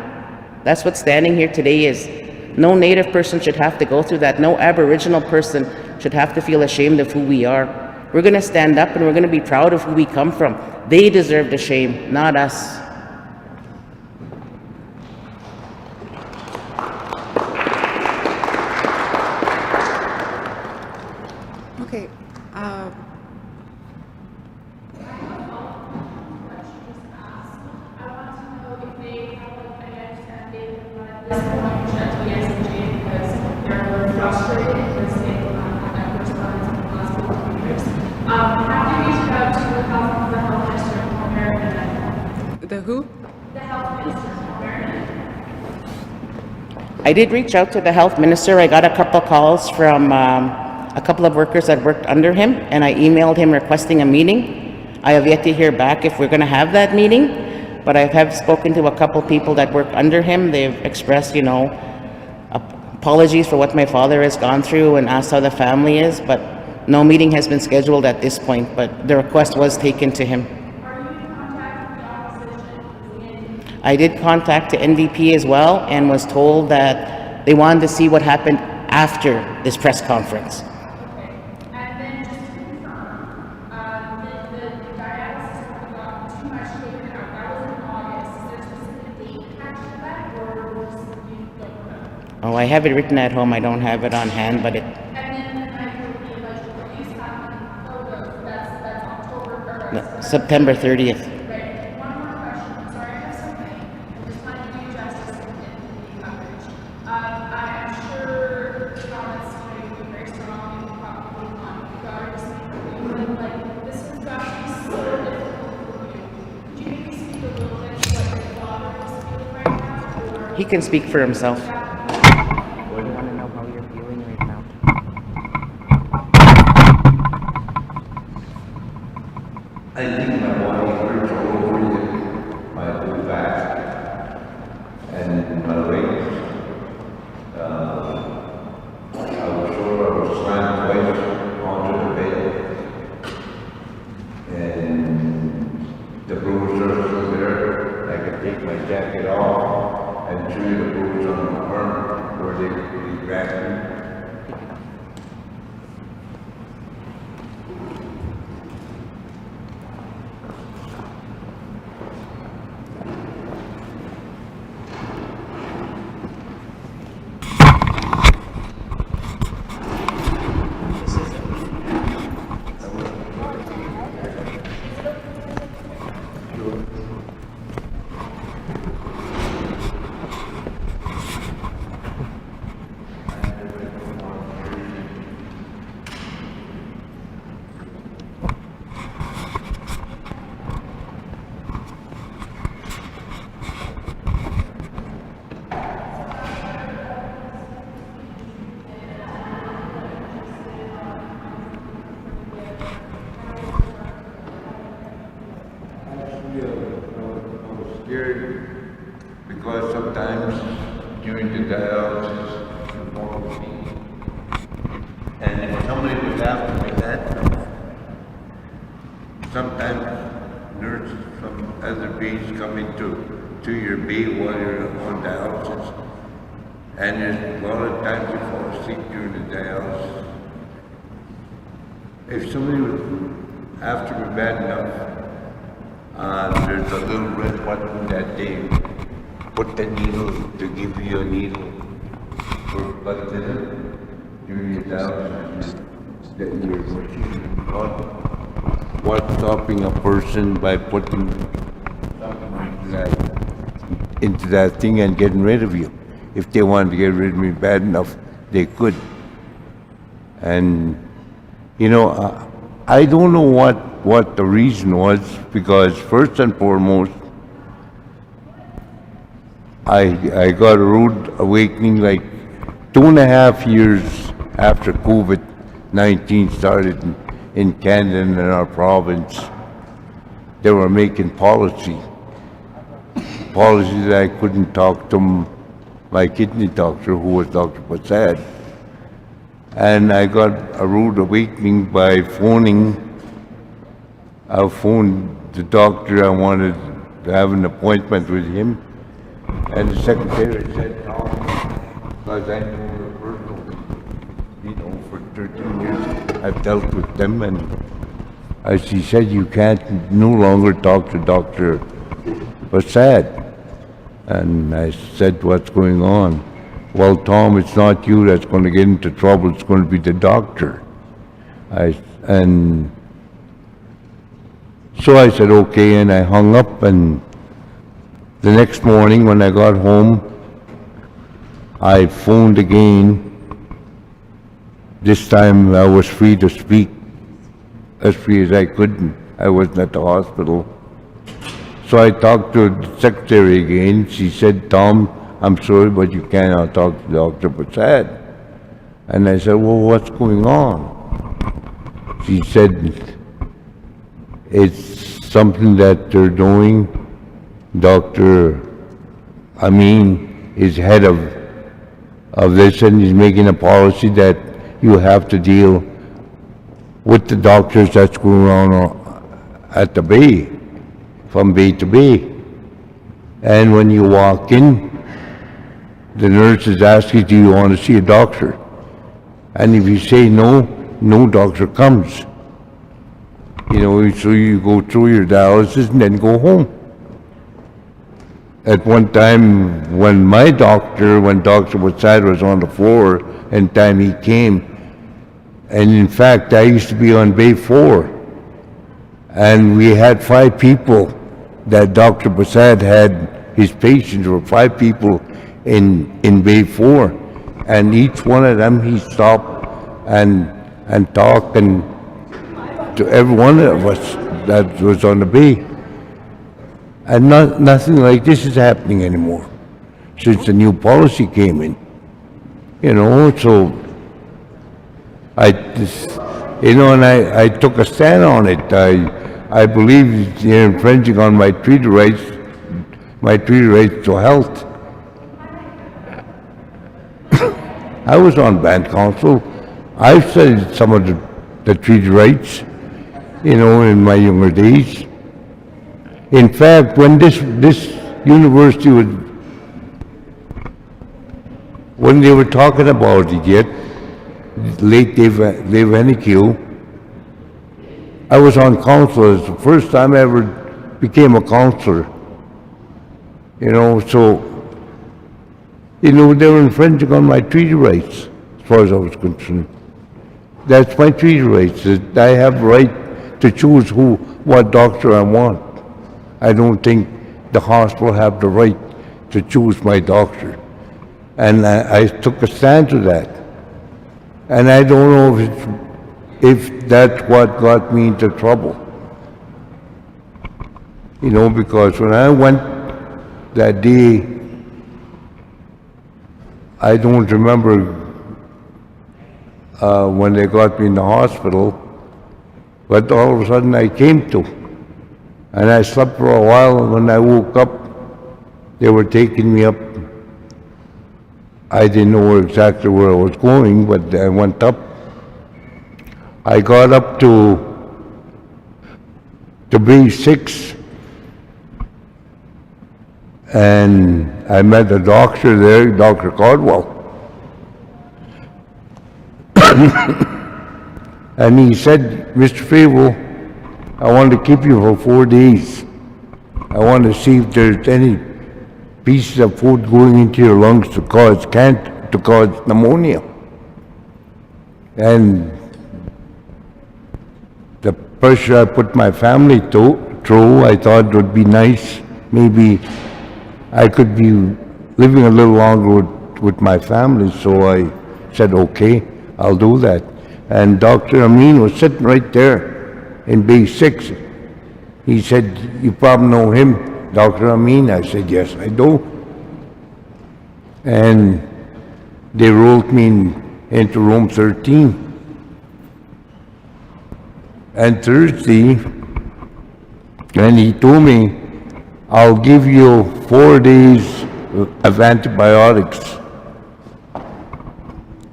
C: That's what standing here today is. No Native person should have to go through that. No Aboriginal person should have to feel ashamed of who we are. We're going to stand up and we're going to be proud of who we come from. They deserve the shame, not us.
A: Okay. The who?
C: I did reach out to the health minister. I got a couple calls from a couple of workers that worked under him, and I emailed him requesting a meeting. I have yet to hear back if we're going to have that meeting, but I have spoken to a couple people that work under him. They've expressed, apologies for what my father has gone through and asked how the family is, but no meeting has been scheduled at this point, but the request was taken to him. I did contact the NDP as well and was told that they wanted to see what happened after this press conference.
F: And then just to confirm, the dialysis got too much taken out. That was in August. Is there a specific date attached to that, or just you don't know?
C: Oh, I have it written at home. I don't have it on hand, but it.
F: And then the night will be like release happening photos. That's October or
C: September 30th.
F: Right. One more question. Sorry, I have something. I just want to do justice in the coverage. I'm sure Thomas would be very strong and probably want daughters but like this has got to be so difficult for you. Could you maybe speak a little bit to what your father is feeling right now? Or
C: He can speak for himself.
F: yeah.
C: I want to know how you're feeling right now.
G: dialysis before we speak. And if somebody was after me that, sometimes nurses from other bays come into your bay while you're on dialysis. And there's a lot of times you fall asleep during the dialysis. If somebody was after me bad enough, there's a little red button that they put the needle to give you a needle for blood thinner during your dialysis. That you're what's stopping a person by putting something into that thing and getting rid of you? If they wanted to get rid of me bad enough, they could. And, you know, I don't know what the reason was, because first and foremost, I got a rude awakening like 2.5 years after COVID-19 started in Canada and in our province. They were making policy that I couldn't talk to my kidney doctor, who was Dr. Prasad. And I got a rude awakening by phoning. I phoned the doctor. I wanted to have an appointment with him. And the secretary said, no, because I know her personally, you know, for 13 years I've dealt with them. And she said, you can't no longer talk to Dr. Prasad. And I said, what's going on? Well, Tom, it's not you that's going to get into trouble. It's going to be the doctor. And so I said, okay, and I hung up. And the next morning when I got home, I phoned again. This time I was free to speak, as free as I could. I wasn't at the hospital. So I talked to the secretary again. She said, Tom, I'm sorry, but you cannot talk to Dr. Prasad. And I said, well, what's going on? She said, it's something that they're doing. Dr. Amin is head of this, and he's making a policy that you have to deal with the doctors that's going on at the bay, from bay to bay. And when you walk in, the nurse is asking, do you want to see a doctor? And if you say no, no doctor comes. You know, so you go through your dialysis and then go home. At one time, when Dr. Prasad was on the floor, and time he came, and in fact, I used to be on Bay 4, and we had 5 people that Dr. Prasad had, his patients were 5 people in Bay 4, and each one of them he stopped and talked and to every one of us that was on the bay. And nothing like this is happening anymore since the new policy came in. You know, so and I took a stand on it. I believe you're infringing on my treaty rights to health. I was on band council. I've studied some of the treaty rights, you know, in my younger days. In fact, when this university when they were talking about it yet, late Dave Hennique, I was on council. It's the first time I ever became a councillor. You know, so, you know, they were infringing on my treaty rights, as far as I was concerned. That's my treaty rights. That I have the right to choose what doctor I want. I don't think the hospital have the right to choose my doctor. And I took a stand to that. And I don't know if that's what got me into trouble. You know, because when I went that day, I don't remember when they got me in the hospital, but all of a sudden I came to. And I slept for a while, and when I woke up, they were taking me up I didn't know exactly where I was going, but I went up. I got up to B6, and I met a doctor there, Dr. Caldwell. And he said, Mr. Fable, I want to keep you for 4 days. I want to see if there's any pieces of food going into your lungs to cause pneumonia. And the pressure I put my family through, I thought it would be nice. Maybe I could be living a little longer with my family, so I said, okay, I'll do that. And Dr. Amin was sitting right there in B6. He said, you probably know him, Dr. Amin. I said, yes, I do. And they rolled me into room 13. And Thursday, and he told me, I'll give you 4 days of antibiotics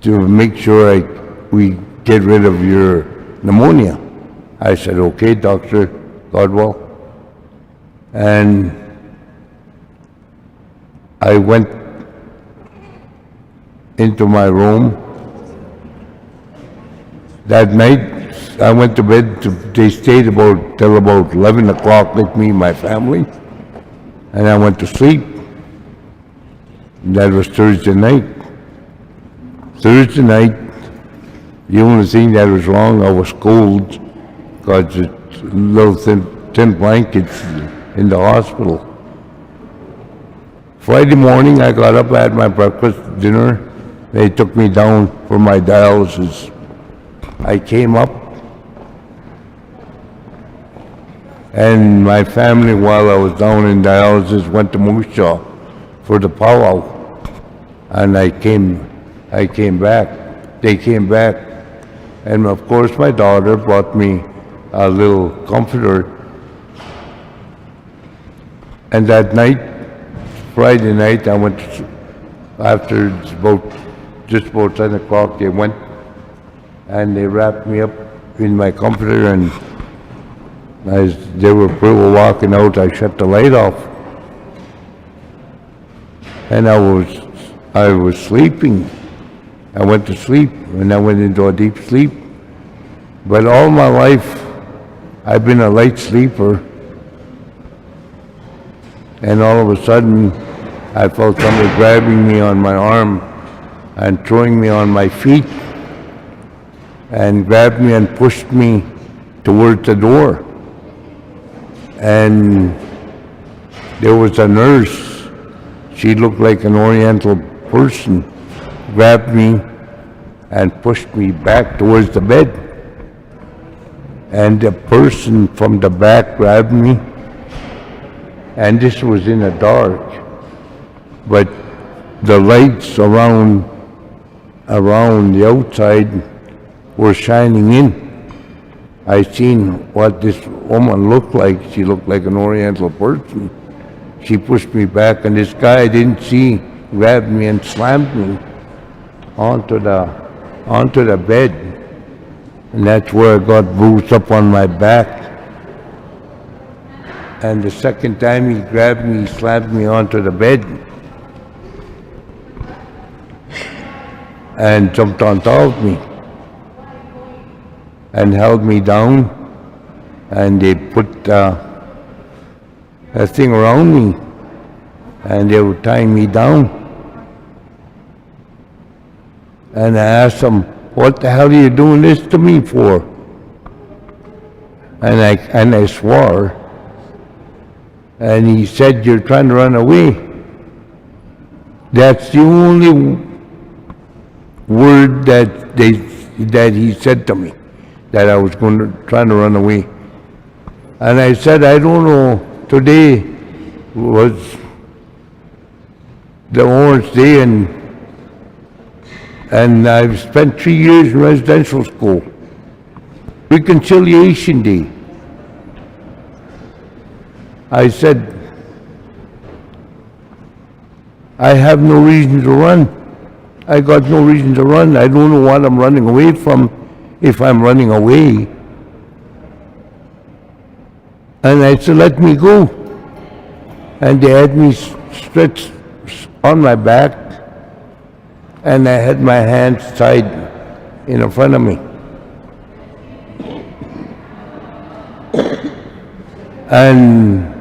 G: to make sure we get rid of your pneumonia. I said, okay, Dr. Godwell. And I went into my room. That night, I went to bed. They stayed till about 11 o'clock with me and my family. And I went to sleep. That was Thursday night. Thursday night, the only thing that was wrong, I was cold because it's little thin blankets in the hospital. Friday morning, I got up, I had my breakfast, dinner. They took me down for my dialysis. I came up, and my family, while I was down in dialysis, went to Moose Jaw for the powwow. And I came back. They came back. And of course, my daughter brought me a little comforter. And that night, Friday night, I went to, after just about 10 o'clock, they went and they wrapped me up in my comforter, and as they were walking out, I shut the light off. And I was sleeping. I went to sleep, and I went into a deep sleep. But all my life, I've been a light sleeper. And all of a sudden, I felt somebody grabbing me on my arm and throwing me on my feet, and grabbed me and pushed me towards the door. And there was a nurse. She looked like an Oriental person, grabbed me and pushed me back towards the bed. And the person from the back grabbed me, and this was in the dark, but the lights around the outside were shining in. I seen what this woman looked like. She looked like an Oriental person. She pushed me back, and this guy I didn't see grabbed me and slammed me onto the bed. And that's where I got bruised up on my back. And the second time he grabbed me, he slammed me onto the bed and jumped on top of me and held me down, and they put a thing around me, and they were tying me down. And I asked them, what the hell are you doing this to me for? And I swore. And he said, you're trying to run away. That's the only word that he said to me, that I was trying to run away. And I said, I don't know, today was the Orange Day, and I've spent 3 years in residential school. Reconciliation Day. I said, I have no reason to run. I got no reason to run. I don't know what I'm running away from if I'm running away. And I said, let me go. And they had me stretched on my back, and I had my hands tied in front of me. And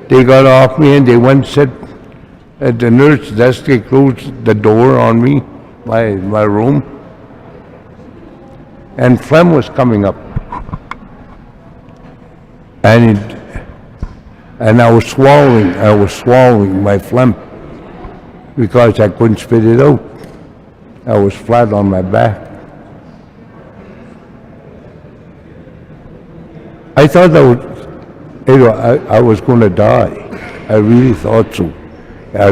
G: they got off me and they went sit at the nurse desk. They closed the door on me, my room. And phlegm was coming up. And I was swallowing my phlegm because I couldn't spit it out. I was flat on my back. I thought I was going to die. I really thought so. I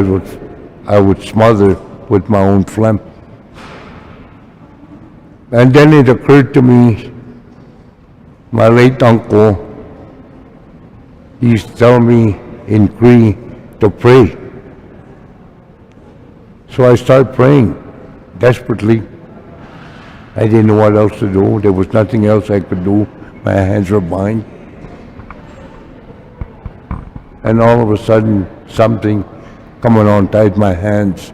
G: would smother with my own phlegm. And then it occurred to me, my late uncle, he used to tell me in Cree to pray. So I started praying desperately. I didn't know what else to do. There was nothing else I could do. My hands were bound. And all of a sudden, something coming on tied my hands.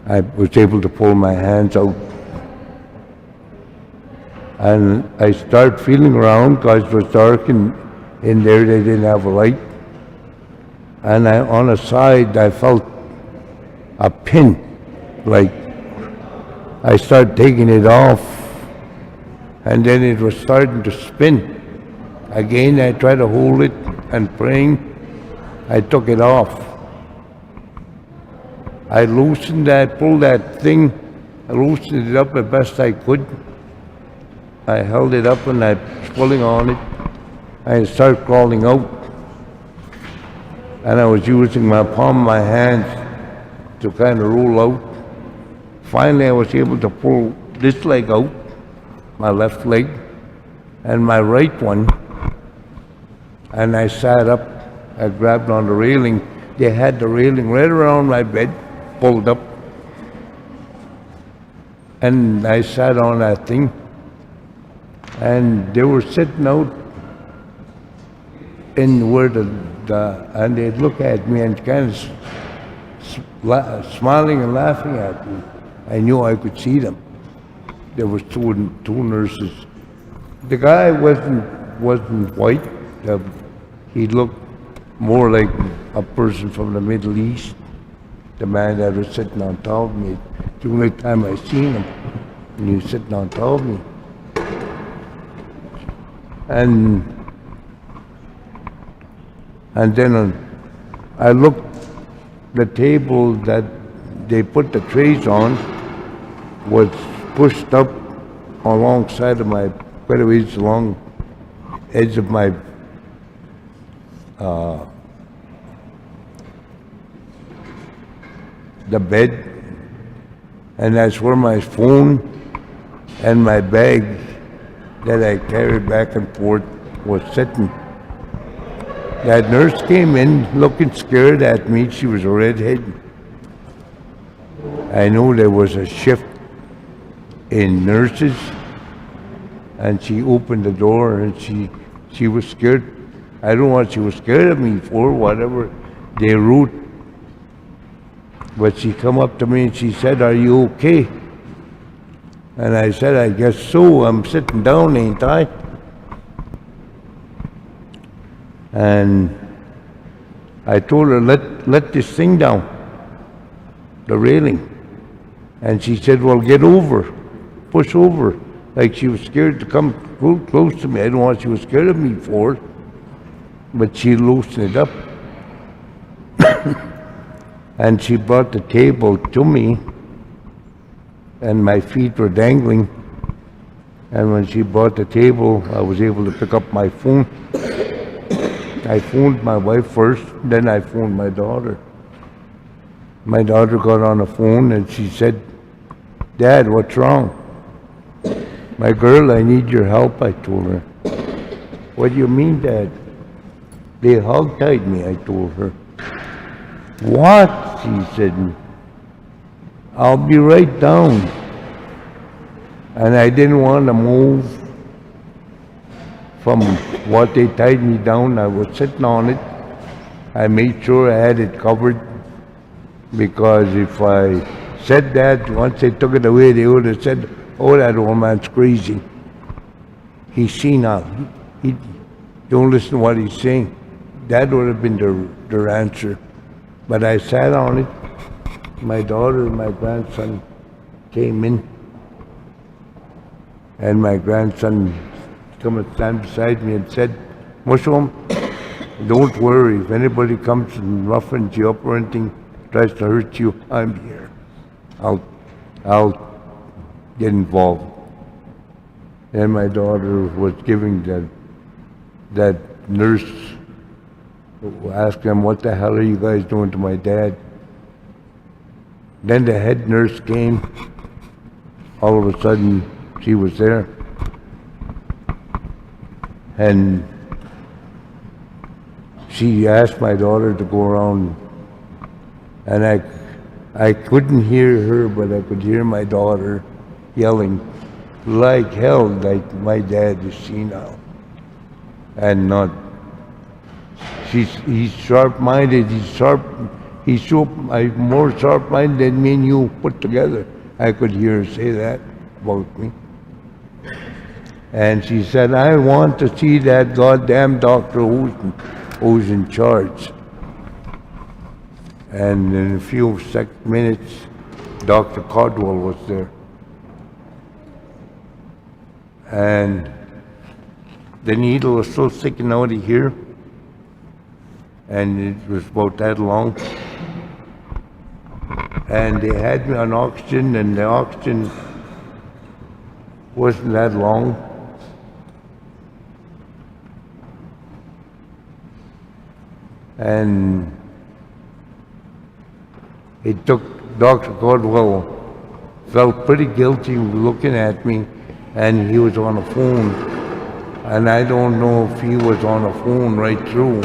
G: I was able to pull my hands out. And I started feeling around because it was dark and in there they didn't have a light. And on the side, I felt a pin, like I started taking it off, and then it was starting to spin. Again, I tried to hold it and praying, I took it off. I loosened that, pulled that thing, I loosened it up as best I could. I held it up and I was pulling on it. I started crawling out. And I was using my palm of my hands to kind of roll out. Finally, I was able to pull this leg out, my left leg, and my right one. And I sat up, I grabbed on the railing. They had the railing right around my bed, pulled up. And I sat on that thing. And they were sitting out in where and they'd look at me and kind of smiling and laughing at me. I knew I could see them. There was two nurses. The guy wasn't white. He looked more like a person from the Middle East. The man that was sitting on top of me. The only time I seen him, and he was sitting on top of me. And then I looked, the table that they put the trays on was pushed up alongside of my, quite a ways along edge of my the bed, and that's where my phone and my bag that I carried back and forth was sitting. That nurse came in looking scared at me. She was a redhead. I knew there was a shift in nurses, and she opened the door and she was scared. I don't know what she was scared of me for, whatever they wrote. But she come up to me and she said, "Are you okay?" And I said, "I guess so. I'm sitting down, ain't I?" And I told her, let this thing down, the railing. And she said, "Well, get over, push over." Like she was scared to come close to me. I don't know what she was scared of me for, but she loosened it up. And she brought the table to me, and my feet were dangling. And when she brought the table, I was able to pick up my phone. I phoned my wife first, then I phoned my daughter. My daughter got on the phone and she said, "Dad, what's wrong?" "My girl, I need your help," I told her. "What do you mean, Dad?" "They hog-tied me," I told her. "What?" she said. I'll be right down. And I didn't want to move from what they tied me down. I was sitting on it. I made sure I had it covered, because if I said that, once they took it away, they would have said, oh, that old man's crazy. He's senile. He don't listen to what he's saying. That would have been their answer. But I sat on it. My daughter and my grandson came in, and my grandson come and stand beside me and said, Mushroom, don't worry. If anybody comes and roughens you up or anything, tries to hurt you, I'm here. I'll get involved. And my daughter was giving that nurse, asked him, what the hell are you guys doing to my dad? Then the head nurse came. All of a sudden, she was there. And she asked my daughter to go around, and I couldn't hear her, but I could hear my daughter yelling like hell, like my dad is senile. And not, he's sharp-minded, he's more sharp-minded than me and you put together. I could hear her say that about me. And she said, I want to see that goddamn doctor who's in charge. And in a few minutes, Dr. Caldwell was there. And the needle was still sticking out of here, and it was about that long. And they had me on oxygen, and the oxygen wasn't that long. And it took Dr. Caldwell, felt pretty guilty looking at me, and he was on a phone. And I don't know if he was on a phone right through,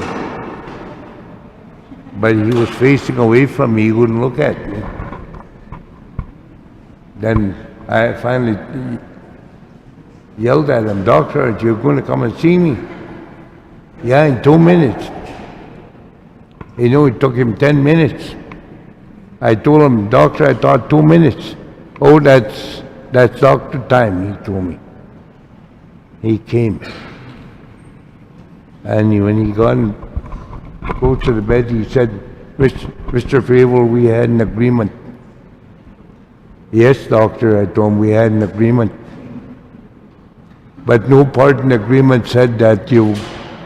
G: but he was facing away from me, he wouldn't look at me. Then I finally yelled at him, Doctor, you're going to come and see me? Yeah, in 2 minutes. You know, it took him 10 minutes. I told him, Doctor, I thought 2 minutes. Oh, that's doctor time, he told me. He came. And when he got close to the bed, he said, Mr. Fable, we had an agreement. Yes, doctor, I told him we had an agreement. But no part in the agreement said that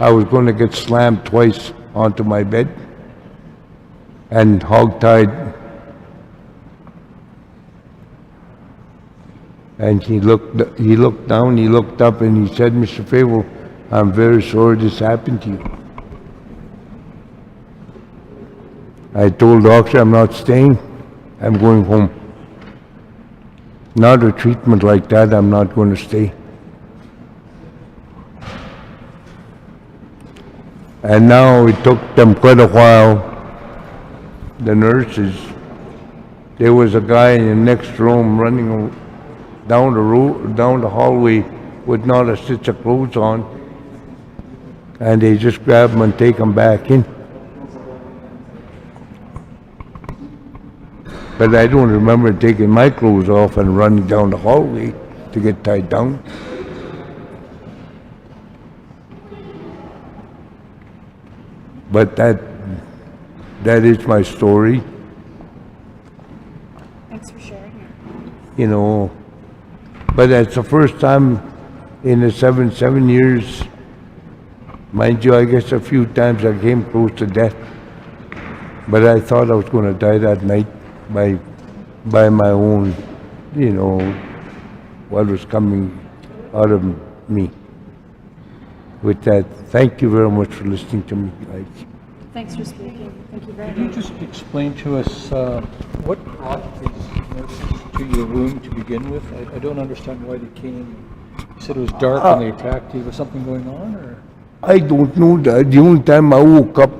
G: I was going to get slammed twice onto my bed and hog-tied. And he looked down, he looked up, and he said, Mr. Fable, I'm very sorry this happened to you. I told the doctor I'm not staying, I'm going home. Not a treatment like that, I'm not going to stay. And now it took them quite a while, the nurses. There was a guy in the next room running down the hallway with not a stitch of clothes on, and they just grab him and take him back in. But I don't remember taking my clothes off and running down the hallway to get tied down. But that is my story.
F: Thanks for sharing.
G: You know, but that's the first time in the seven years, mind you, I guess a few times I came close to death, but I thought I was going to die that night by my own, you know, what was coming out of me. With that, thank you very much for listening to me, guys.
F: Thanks for speaking. Thank you very
H: Can you
F: much.
H: just explain to us what brought these nurses to your room to begin with? I don't understand why they came. You said it was dark and they attacked you. Was something going on, or?
G: I don't know that. The only time I woke up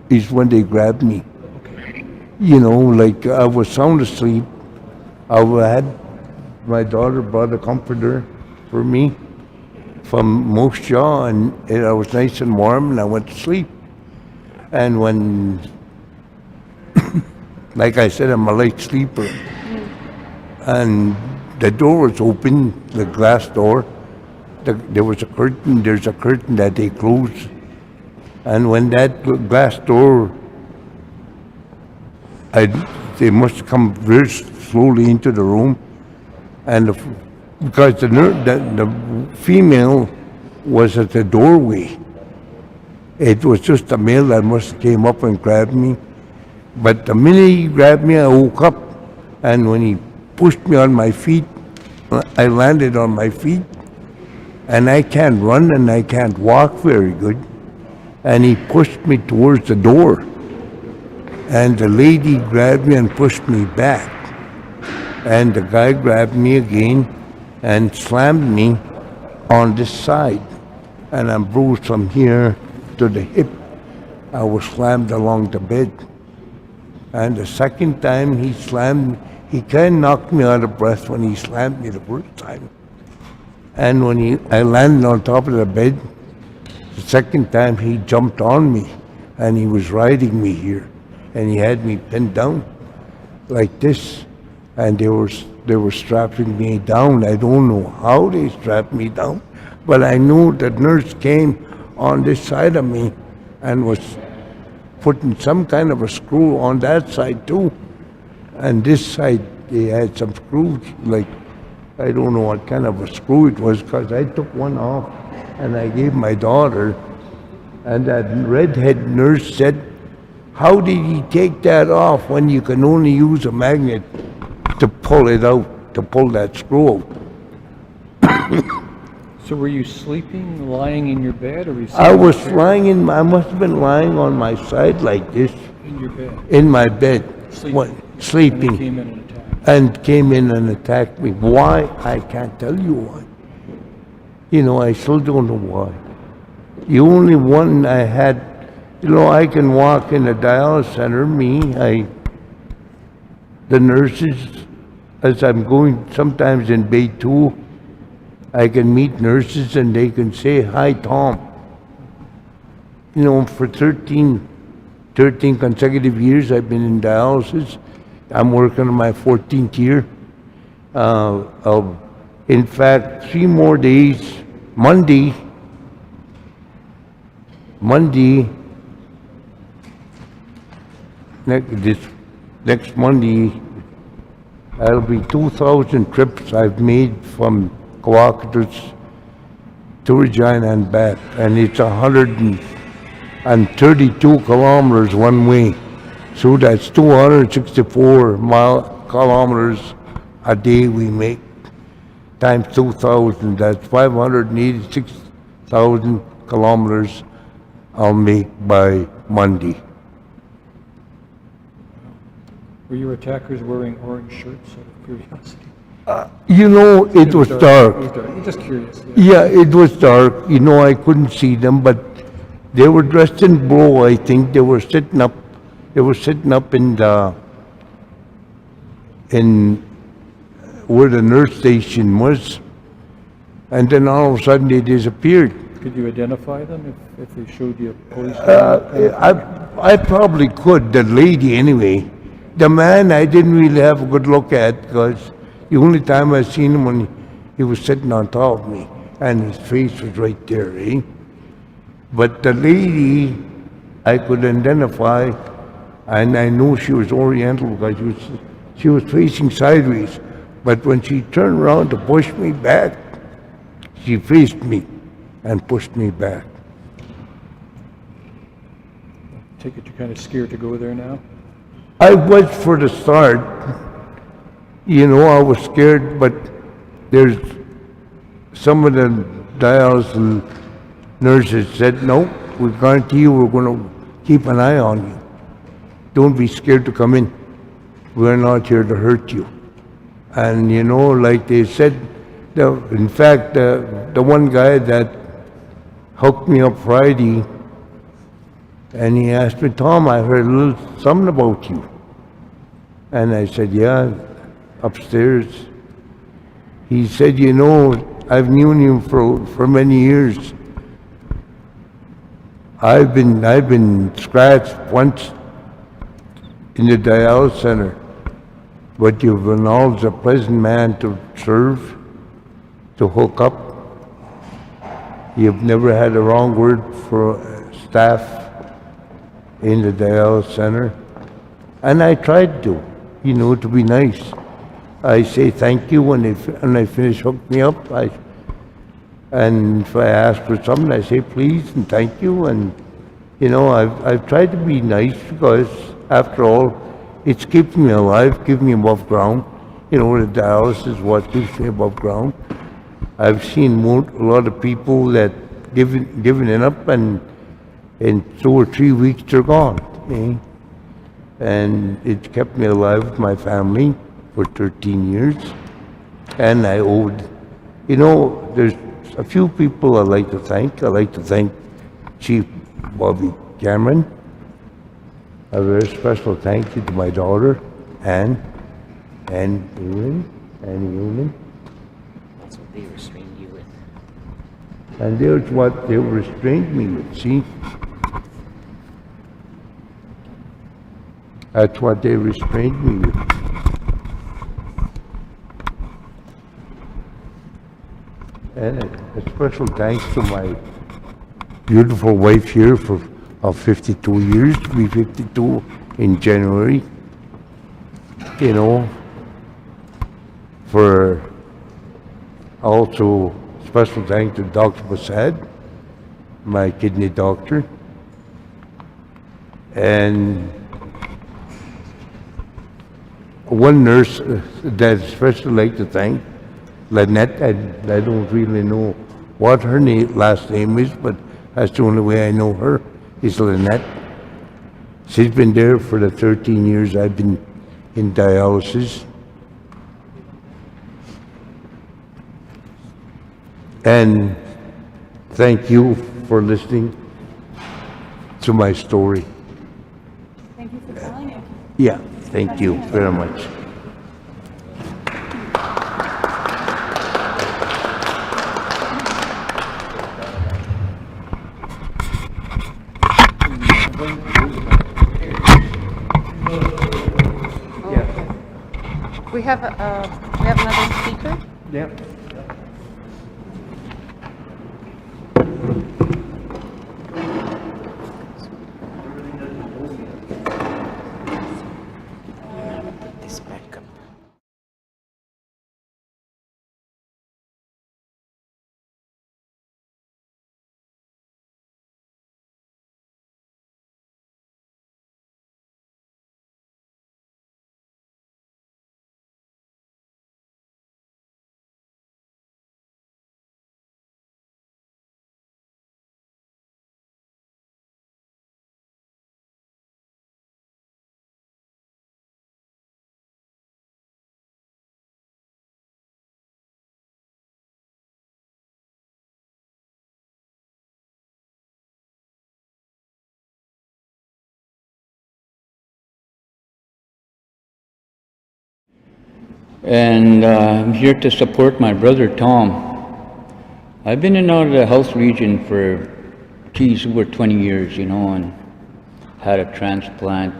G: is when they grabbed me.
H: Okay.
G: You know, like I was sound asleep, I had my daughter brought a comforter for me from Moose Jaw, and I was nice and warm, and I went to sleep. And when, like I said, I'm a light sleeper, and the door was open, the glass door. There was a curtain. There's a curtain that they close, and when that glass door, they must come very slowly into the room, and because the female was at the doorway. It was just a male that must have came up and grabbed me. But the minute he grabbed me, I woke up, and when he pushed me on my feet, I landed on my feet, and I can't run and I can't walk very good. And he pushed me towards the door, and the lady grabbed me and pushed me back. And the guy grabbed me again and slammed me on this side, and I'm bruised from here to the hip. I was slammed along the bed. And the second time he slammed me, he kind of knocked me out of breath when he slammed me the first time. And when I landed on top of the bed, the second time he jumped on me, and he was riding me here, and he had me pinned down like this, and they were strapping me down. I don't know how they strapped me down, but I knew the nurse came on this side of me and was putting some kind of a screw on that side too. And this side, they had some screws, like, I don't know what kind of a screw it was, because I took one off and I gave my daughter, and that redhead nurse said, "How did he take that off when you can only use a magnet to pull it out, to pull that screw out?"
H: So were you sleeping, lying in your bed, or were you sitting
G: I
H: in
G: was
H: a chair?
G: I must have been lying on my side like this,
H: In your bed,
G: in my bed,
H: sleeping.
G: sleeping.
H: And they came in and attacked.
G: And came in and attacked me. Why? I can't tell you why. I still don't know why. The only one I had, I can walk in a dialysis center, the nurses, as I'm going sometimes in Bay 2, I can meet nurses and they can say, "Hi, Tom." For 13 consecutive years I've been in dialysis. I'm working on my 14th year. In fact, 3 more days, Monday, next Monday, that'll be 2,000 trips I've made from Coacatus to Regina and back, and it's 132 kilometers one way. So that's 264 kilometers a day we make, times 2,000, that's 586,000 kilometers I'll make by Monday.
H: Were your attackers wearing orange shirts, out of curiosity?
G: It was dark.
H: It was dark. I'm just curious.
G: Yeah, it was dark. I couldn't see them, but they were dressed in blue, I think. They were sitting up in where the nurse station was, and then all of a sudden they disappeared.
H: Could you identify them if they showed you a police?
G: I probably could, the lady anyway. The man I didn't really have a good look at, because the only time I seen him when he was sitting on top of me, and his face was right there, eh? But the lady I could identify, and I knew she was Oriental because she was facing sideways. But when she turned around to push me back, she faced me and pushed me back.
H: Take it you're kind of scared to go there now?
G: I was for the start. I was scared, but there's some of the dialysis nurses said, "No, we guarantee you we're going to keep an eye on you. Don't be scared to come in. We're not here to hurt you." And like they said, in fact, the one guy that hooked me up Friday, and he asked me, "Tom, I heard a little something about you." And I said, "Yeah, upstairs. He said, you know, I've known you for many years. I've been scratched once in the dialysis center, but you've been always a pleasant man to serve, to hook up. You've never had a wrong word for staff in the dialysis center. And I tried to, you know, to be nice. I say thank you when I finish hook me up. And if I ask for something, I say please and thank you. And, you know, I've tried to be nice because, after all, it's keeping me alive, keeping me above ground. You know, the dialysis is what keeps me above ground. I've seen a lot of people that giving it up, and in 2 or 3 weeks they're gone. Eh? And it kept me alive with my family for 13 years. And I owed, you know, there's a few people I'd like to thank. I'd like to thank Chief Bobby Cameron. A very special thank you to my daughter, Anne Newman.
I: That's what they restrained you with.
G: And there's what they restrained me with, see? That's what they restrained me with. And a special thanks to my beautiful wife here of 52 years, to be 52 in January. You know, for also special thanks to Dr. Basad, my kidney doctor, and one nurse that I especially like to thank, Lynette. I don't really know what her last name is, but that's the only way I know her, is Lynette. She's been there for the 13 years I've been in dialysis. And thank you for listening to my story.
F: Thank you for telling it.
G: Yeah, thank you very much.
A: We have another speaker.
G: Yeah.
I: This back up.
J: And I'm here to support my brother Tom. I've been in and out of the health region for, over 20 years, you know, and had a transplant,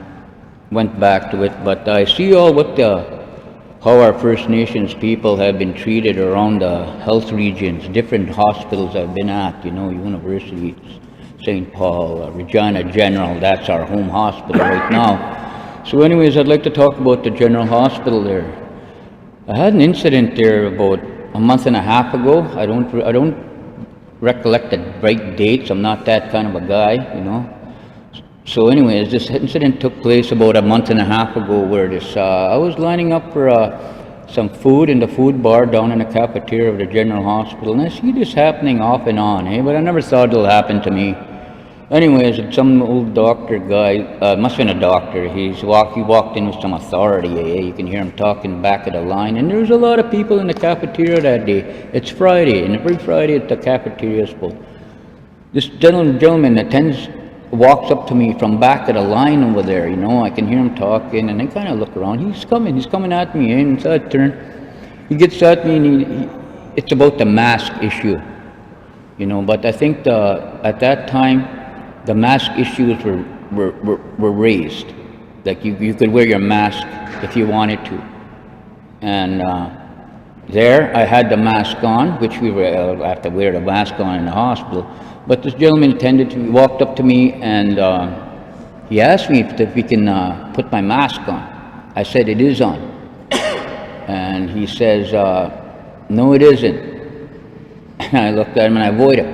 J: went back to it, but I see all what how our First Nations people have been treated around the health regions, different hospitals I've been at, you know, universities, St. Paul, Regina General, that's our home hospital right now. So anyways, I'd like to talk about the General Hospital there. I had an incident there about a month and a half ago. I don't recollect the right dates. I'm not that kind of a guy, you know. So anyways, this incident took place about a month and a half ago where I was lining up for some food in the food bar down in the cafeteria of the General Hospital, and I see this happening off and on, but I never thought it'll happen to me. Anyways, some old doctor guy, must have been a doctor, he walked in with some authority, you can hear him talking back of the line, and there's a lot of people in the cafeteria that day. It's Friday, and every Friday at the cafeteria is full. This gentleman attends walks up to me from back of the line over there, you know, I can hear him talking, and I kind of look around, he's coming at me, and so I turn, he gets at me, and it's about the mask issue, you know, but I think at that time, the mask issues were raised, like you could wear your mask if you wanted to, and there I had the mask on, which we were, I have to wear the mask on in the hospital, but this gentleman walked up to me, and he asked me if we can put my mask on. I said it is on, and he says, no it isn't. And I looked at him and I avoid him,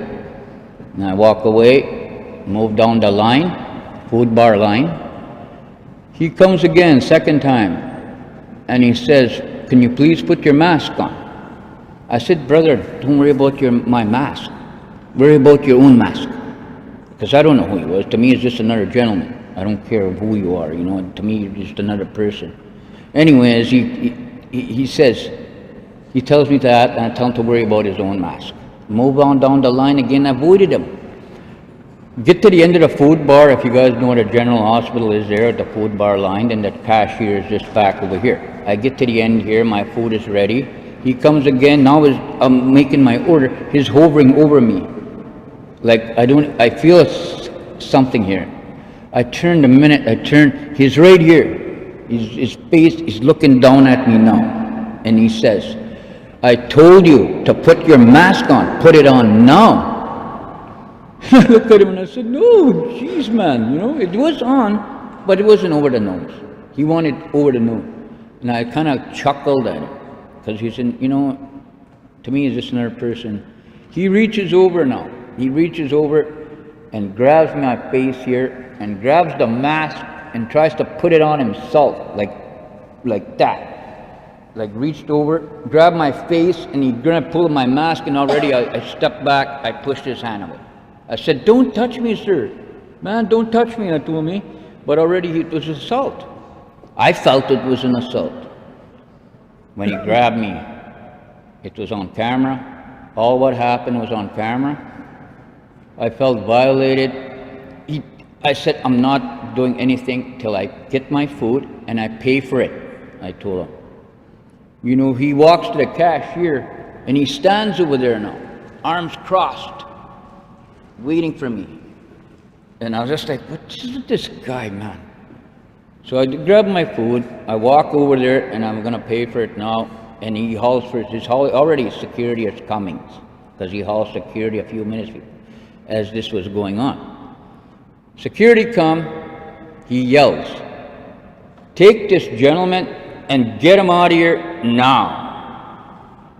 J: and I walk away, move down the line, food bar line. He comes again, second time, and he says, can you please put your mask on? I said, brother, don't worry about my mask. Worry about your own mask. Because I don't know who he was. To me, it's just another gentleman. I don't care who you are, you know. To me, you're just another person. Anyways, he says, he tells me that, and I tell him to worry about his own mask. Move on down the line again, I avoided him. Get to the end of the food bar, if you guys know what a general hospital is there at the food bar line, then the cashier is just back over here. I get to the end here, my food is ready. He comes again, now I'm making my order, he's hovering over me. Like, I feel something here. I turn the minute I turn, he's right here. His face is looking down at me now. And he says, I told you to put your mask on, put it on now. I looked at him and I said, no, jeez man, you know, it was on, but it wasn't over the nose. He wanted over the nose. And I kind of chuckled at him, because he said, you know, to me, he's just another person. He reaches over now. He reaches over and grabs my face here and grabs the mask and tries to put it on himself, like that. Like reached over, grabbed my face, and he's gonna pull my mask, and already I stepped back, I pushed his hand away. I said, don't touch me, sir. Man, don't touch me, I told me. But already it was assault. I felt it was an assault. When he grabbed me, it was on camera. All what happened was on camera. I felt violated. I said, I'm not doing anything till I get my food and I pay for it, I told him. You know, he walks to the cashier and he stands over there now, arms crossed, waiting for me. And I was just like, what's this guy, man? So I grab my food, I walk over there, and I'm gonna pay for it now. And he hauls for his already security is coming, because he hauled security a few minutes as this was going on. Security come, he yells, take this gentleman and get him out of here now.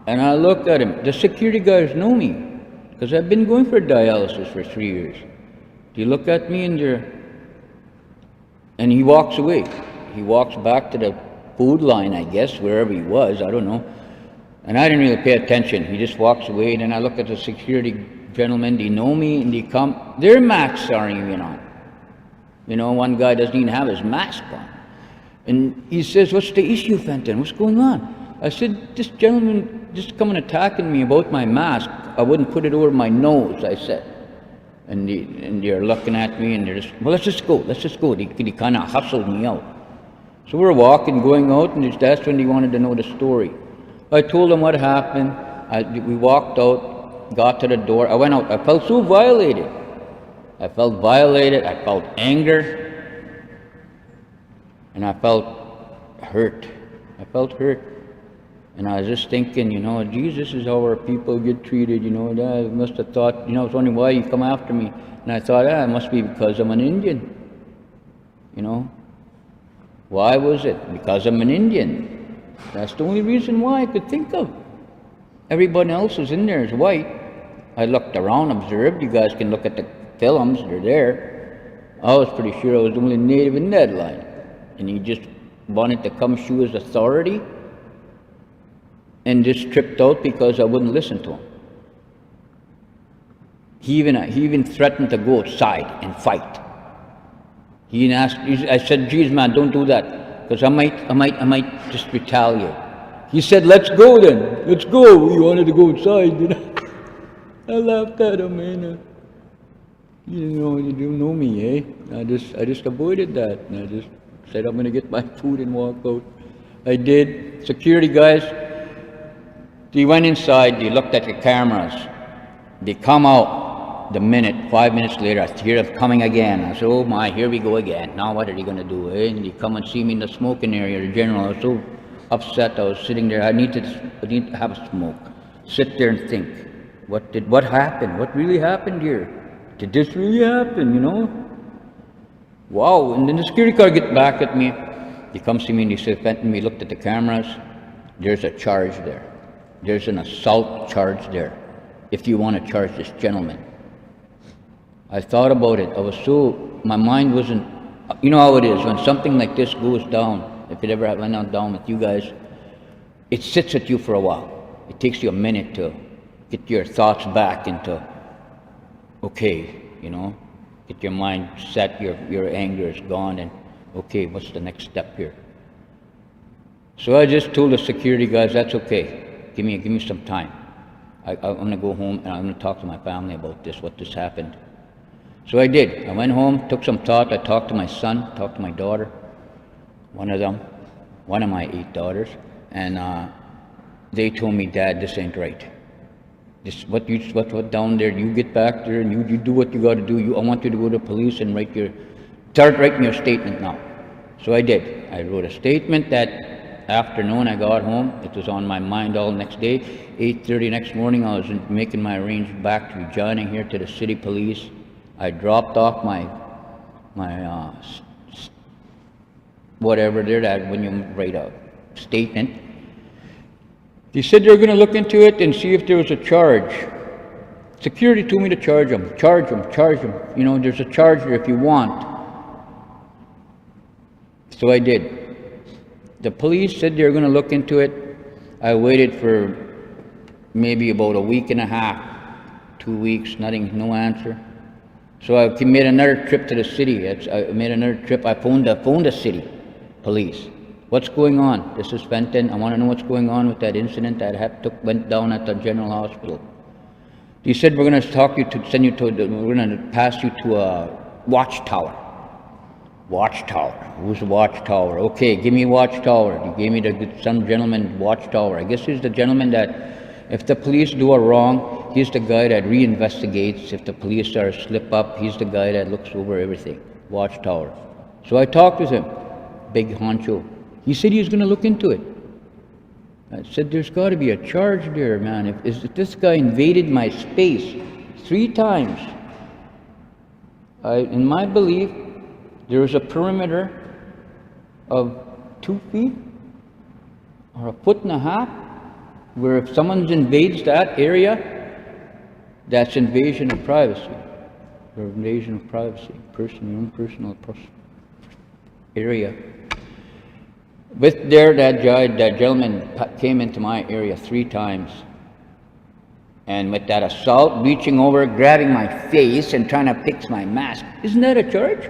J: And I look at him. The security guys know me, because I've been going for dialysis for 3 years. He look at me and he walks away. He walks back to the food line, I guess, wherever he was, I don't know. And I didn't really pay attention. He just walks away, and then I look at the security gentlemen, they know me, and they come. Their masks aren't even on. You know, one guy doesn't even have his mask on. And he says, what's the issue, Fenton? What's going on? I said, this gentleman just coming attacking me about my mask. I wouldn't put it over my nose, I said. And they're looking at me, and they're just, well, let's just go. They kind of hustled me out. So we're walking, going out, and that's when they wanted to know the story. I told them what happened. We walked out, got to the door. I went out. I felt so violated. I felt anger, and I felt hurt. And I was just thinking, you know, Jesus is how our people get treated, you know. I must have thought, you know, I was wondering why you come after me. And I thought, it must be because I'm an Indian, you know. Why was it? Because I'm an Indian. That's the only reason why I could think of. Everybody else is in there is white. I looked around, observed. You guys can look at the films, they're there. I was pretty sure I was the only native in that line. And he just wanted to come show his authority and just tripped out because I wouldn't listen to him. He even threatened to go outside and fight. He even asked, I said, geez man, don't do that, because I might just retaliate. He said, let's go then, let's go. He wanted to go outside, you know. I laughed at him, man. You don't know me, eh? I just avoided that. And I just said, I'm gonna get my food and walk out. I did. Security guys, they went inside, they looked at the cameras. They come out the minute, 5 minutes later, I hear them coming again. I said, oh my, here we go again. Now what are they gonna do, eh? And they come and see me in the smoking area, the general. I was so upset, I was sitting there, I need to have a smoke. Sit there and think, what happened? What really happened here? Did this really happen, you know? Wow, and then the security guard get back at me. He comes to me and he says, Fenton, we looked at the cameras, there's a charge there. There's an assault charge there, if you want to charge this gentleman. I thought about it, my mind wasn't, you know how it is, when something like this goes down, if it ever went down with you guys, it sits at you for a while. It takes you a minute to get your thoughts back into, okay, you know, get your mind set, your anger is gone, and okay, what's the next step here? So I just told the security guys, that's okay, give me some time. I'm gonna go home and I'm gonna talk to my family about this, what just happened. So I did. I went home, took some thought, I talked to my son, talked to my daughter, one of my 8 daughters, and they told me, Dad, this ain't right. This, what down there, you get back there and you do what you gotta do. I want you to go to the police and start writing your statement now. So I did. I wrote a statement that afternoon I got home. It was on my mind all next day. 8:30 next morning, I was making my arrangement back to Regina here to the city police. I dropped off my whatever there, that when you write a statement. They said they were going to look into it and see if there was a charge. Security told me to charge them. You know, there's a charge there if you want. So I did. The police said they were going to look into it. I waited for maybe about a week and a half, 2 weeks, nothing, no answer. So I made another trip to the city. I phoned the city police. What's going on? This is Fenton. I want to know what's going on with that incident that went down at the General Hospital. He said, we're going to we're going to pass you to a watchtower. Watchtower. Who's a watchtower? Okay, give me a watchtower. He gave me some gentleman watchtower. I guess he's the gentleman that, if the police do a wrong, he's the guy that reinvestigates. If the police are slip up, he's the guy that looks over everything. Watchtower. So I talked with him. Big honcho. He said he was going to look into it. I said, there's got to be a charge there, man. If this guy invaded my space 3 times, in my belief, there is a perimeter of 2 feet or 1.5 feet, where if someone invades that area, that's invasion of privacy. Or invasion of privacy, personal area. With that gentleman came into my area 3 times. And with that assault, reaching over, grabbing my face and trying to fix my mask. Isn't that a charge?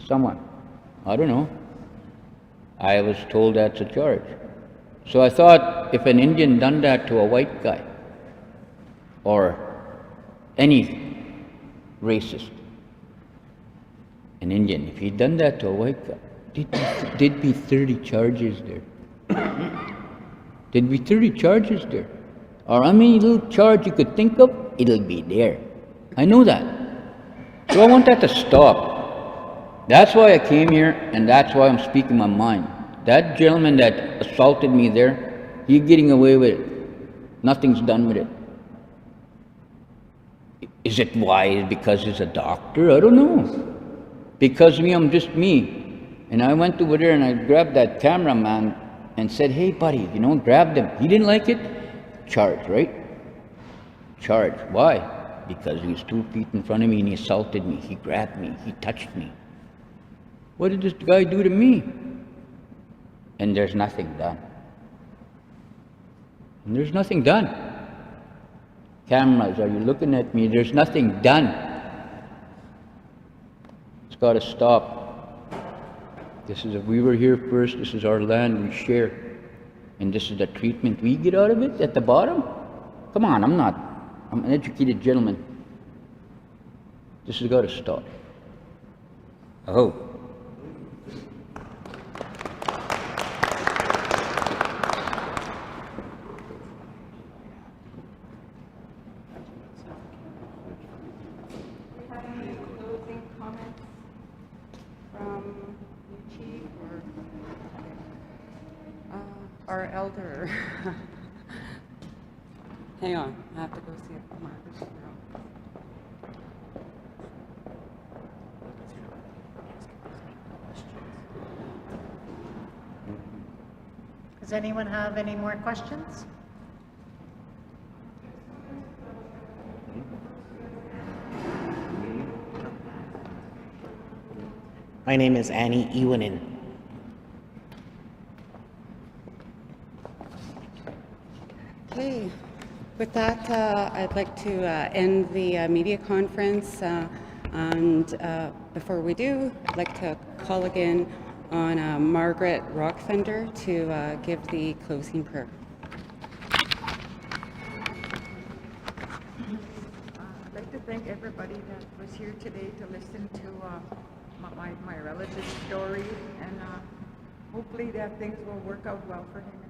J: Someone. I don't know. I was told that's a charge. So I thought, if an Indian done that to a white guy, or any racist, an Indian, if he'd done that to a white guy, there'd be 30 charges there. There'd be 30 charges there. Or how many little charge you could think of, it'll be there. I know that. So I want that to stop. That's why I came here, and that's why I'm speaking my mind. That gentleman that assaulted me there, he's getting away with it. Nothing's done with it. Is it why? Because he's a doctor? I don't know. Because I'm just me. And I went over there and I grabbed that cameraman and said, hey buddy, grabbed him. He didn't like it. Charge, right? Charge. Why? Because he was 2 feet in front of me and he assaulted me. He grabbed me. He touched me. What did this guy do to me? And there's nothing done. And there's nothing done. Cameras, are you looking at me? There's nothing done. It's got to stop. We were here first. This is our land. We share. And this is the treatment we get out of it at the bottom. Come on, I'm not I'm an educated gentleman. This has got to stop. I hope.
A: Have any closing comments from the chief or our elder? Hang on, I have to go see if Margaret's around.
B: Does anyone have any more questions?
I: My name is Annie Iwanen.
A: Okay, with that, I'd like to end the media conference. And before we do, I'd like to call again on Margaret Rockfender to give the closing prayer.
K: I'd like to thank everybody that was here today to listen to my relative's story, and hopefully that things will work out well for him.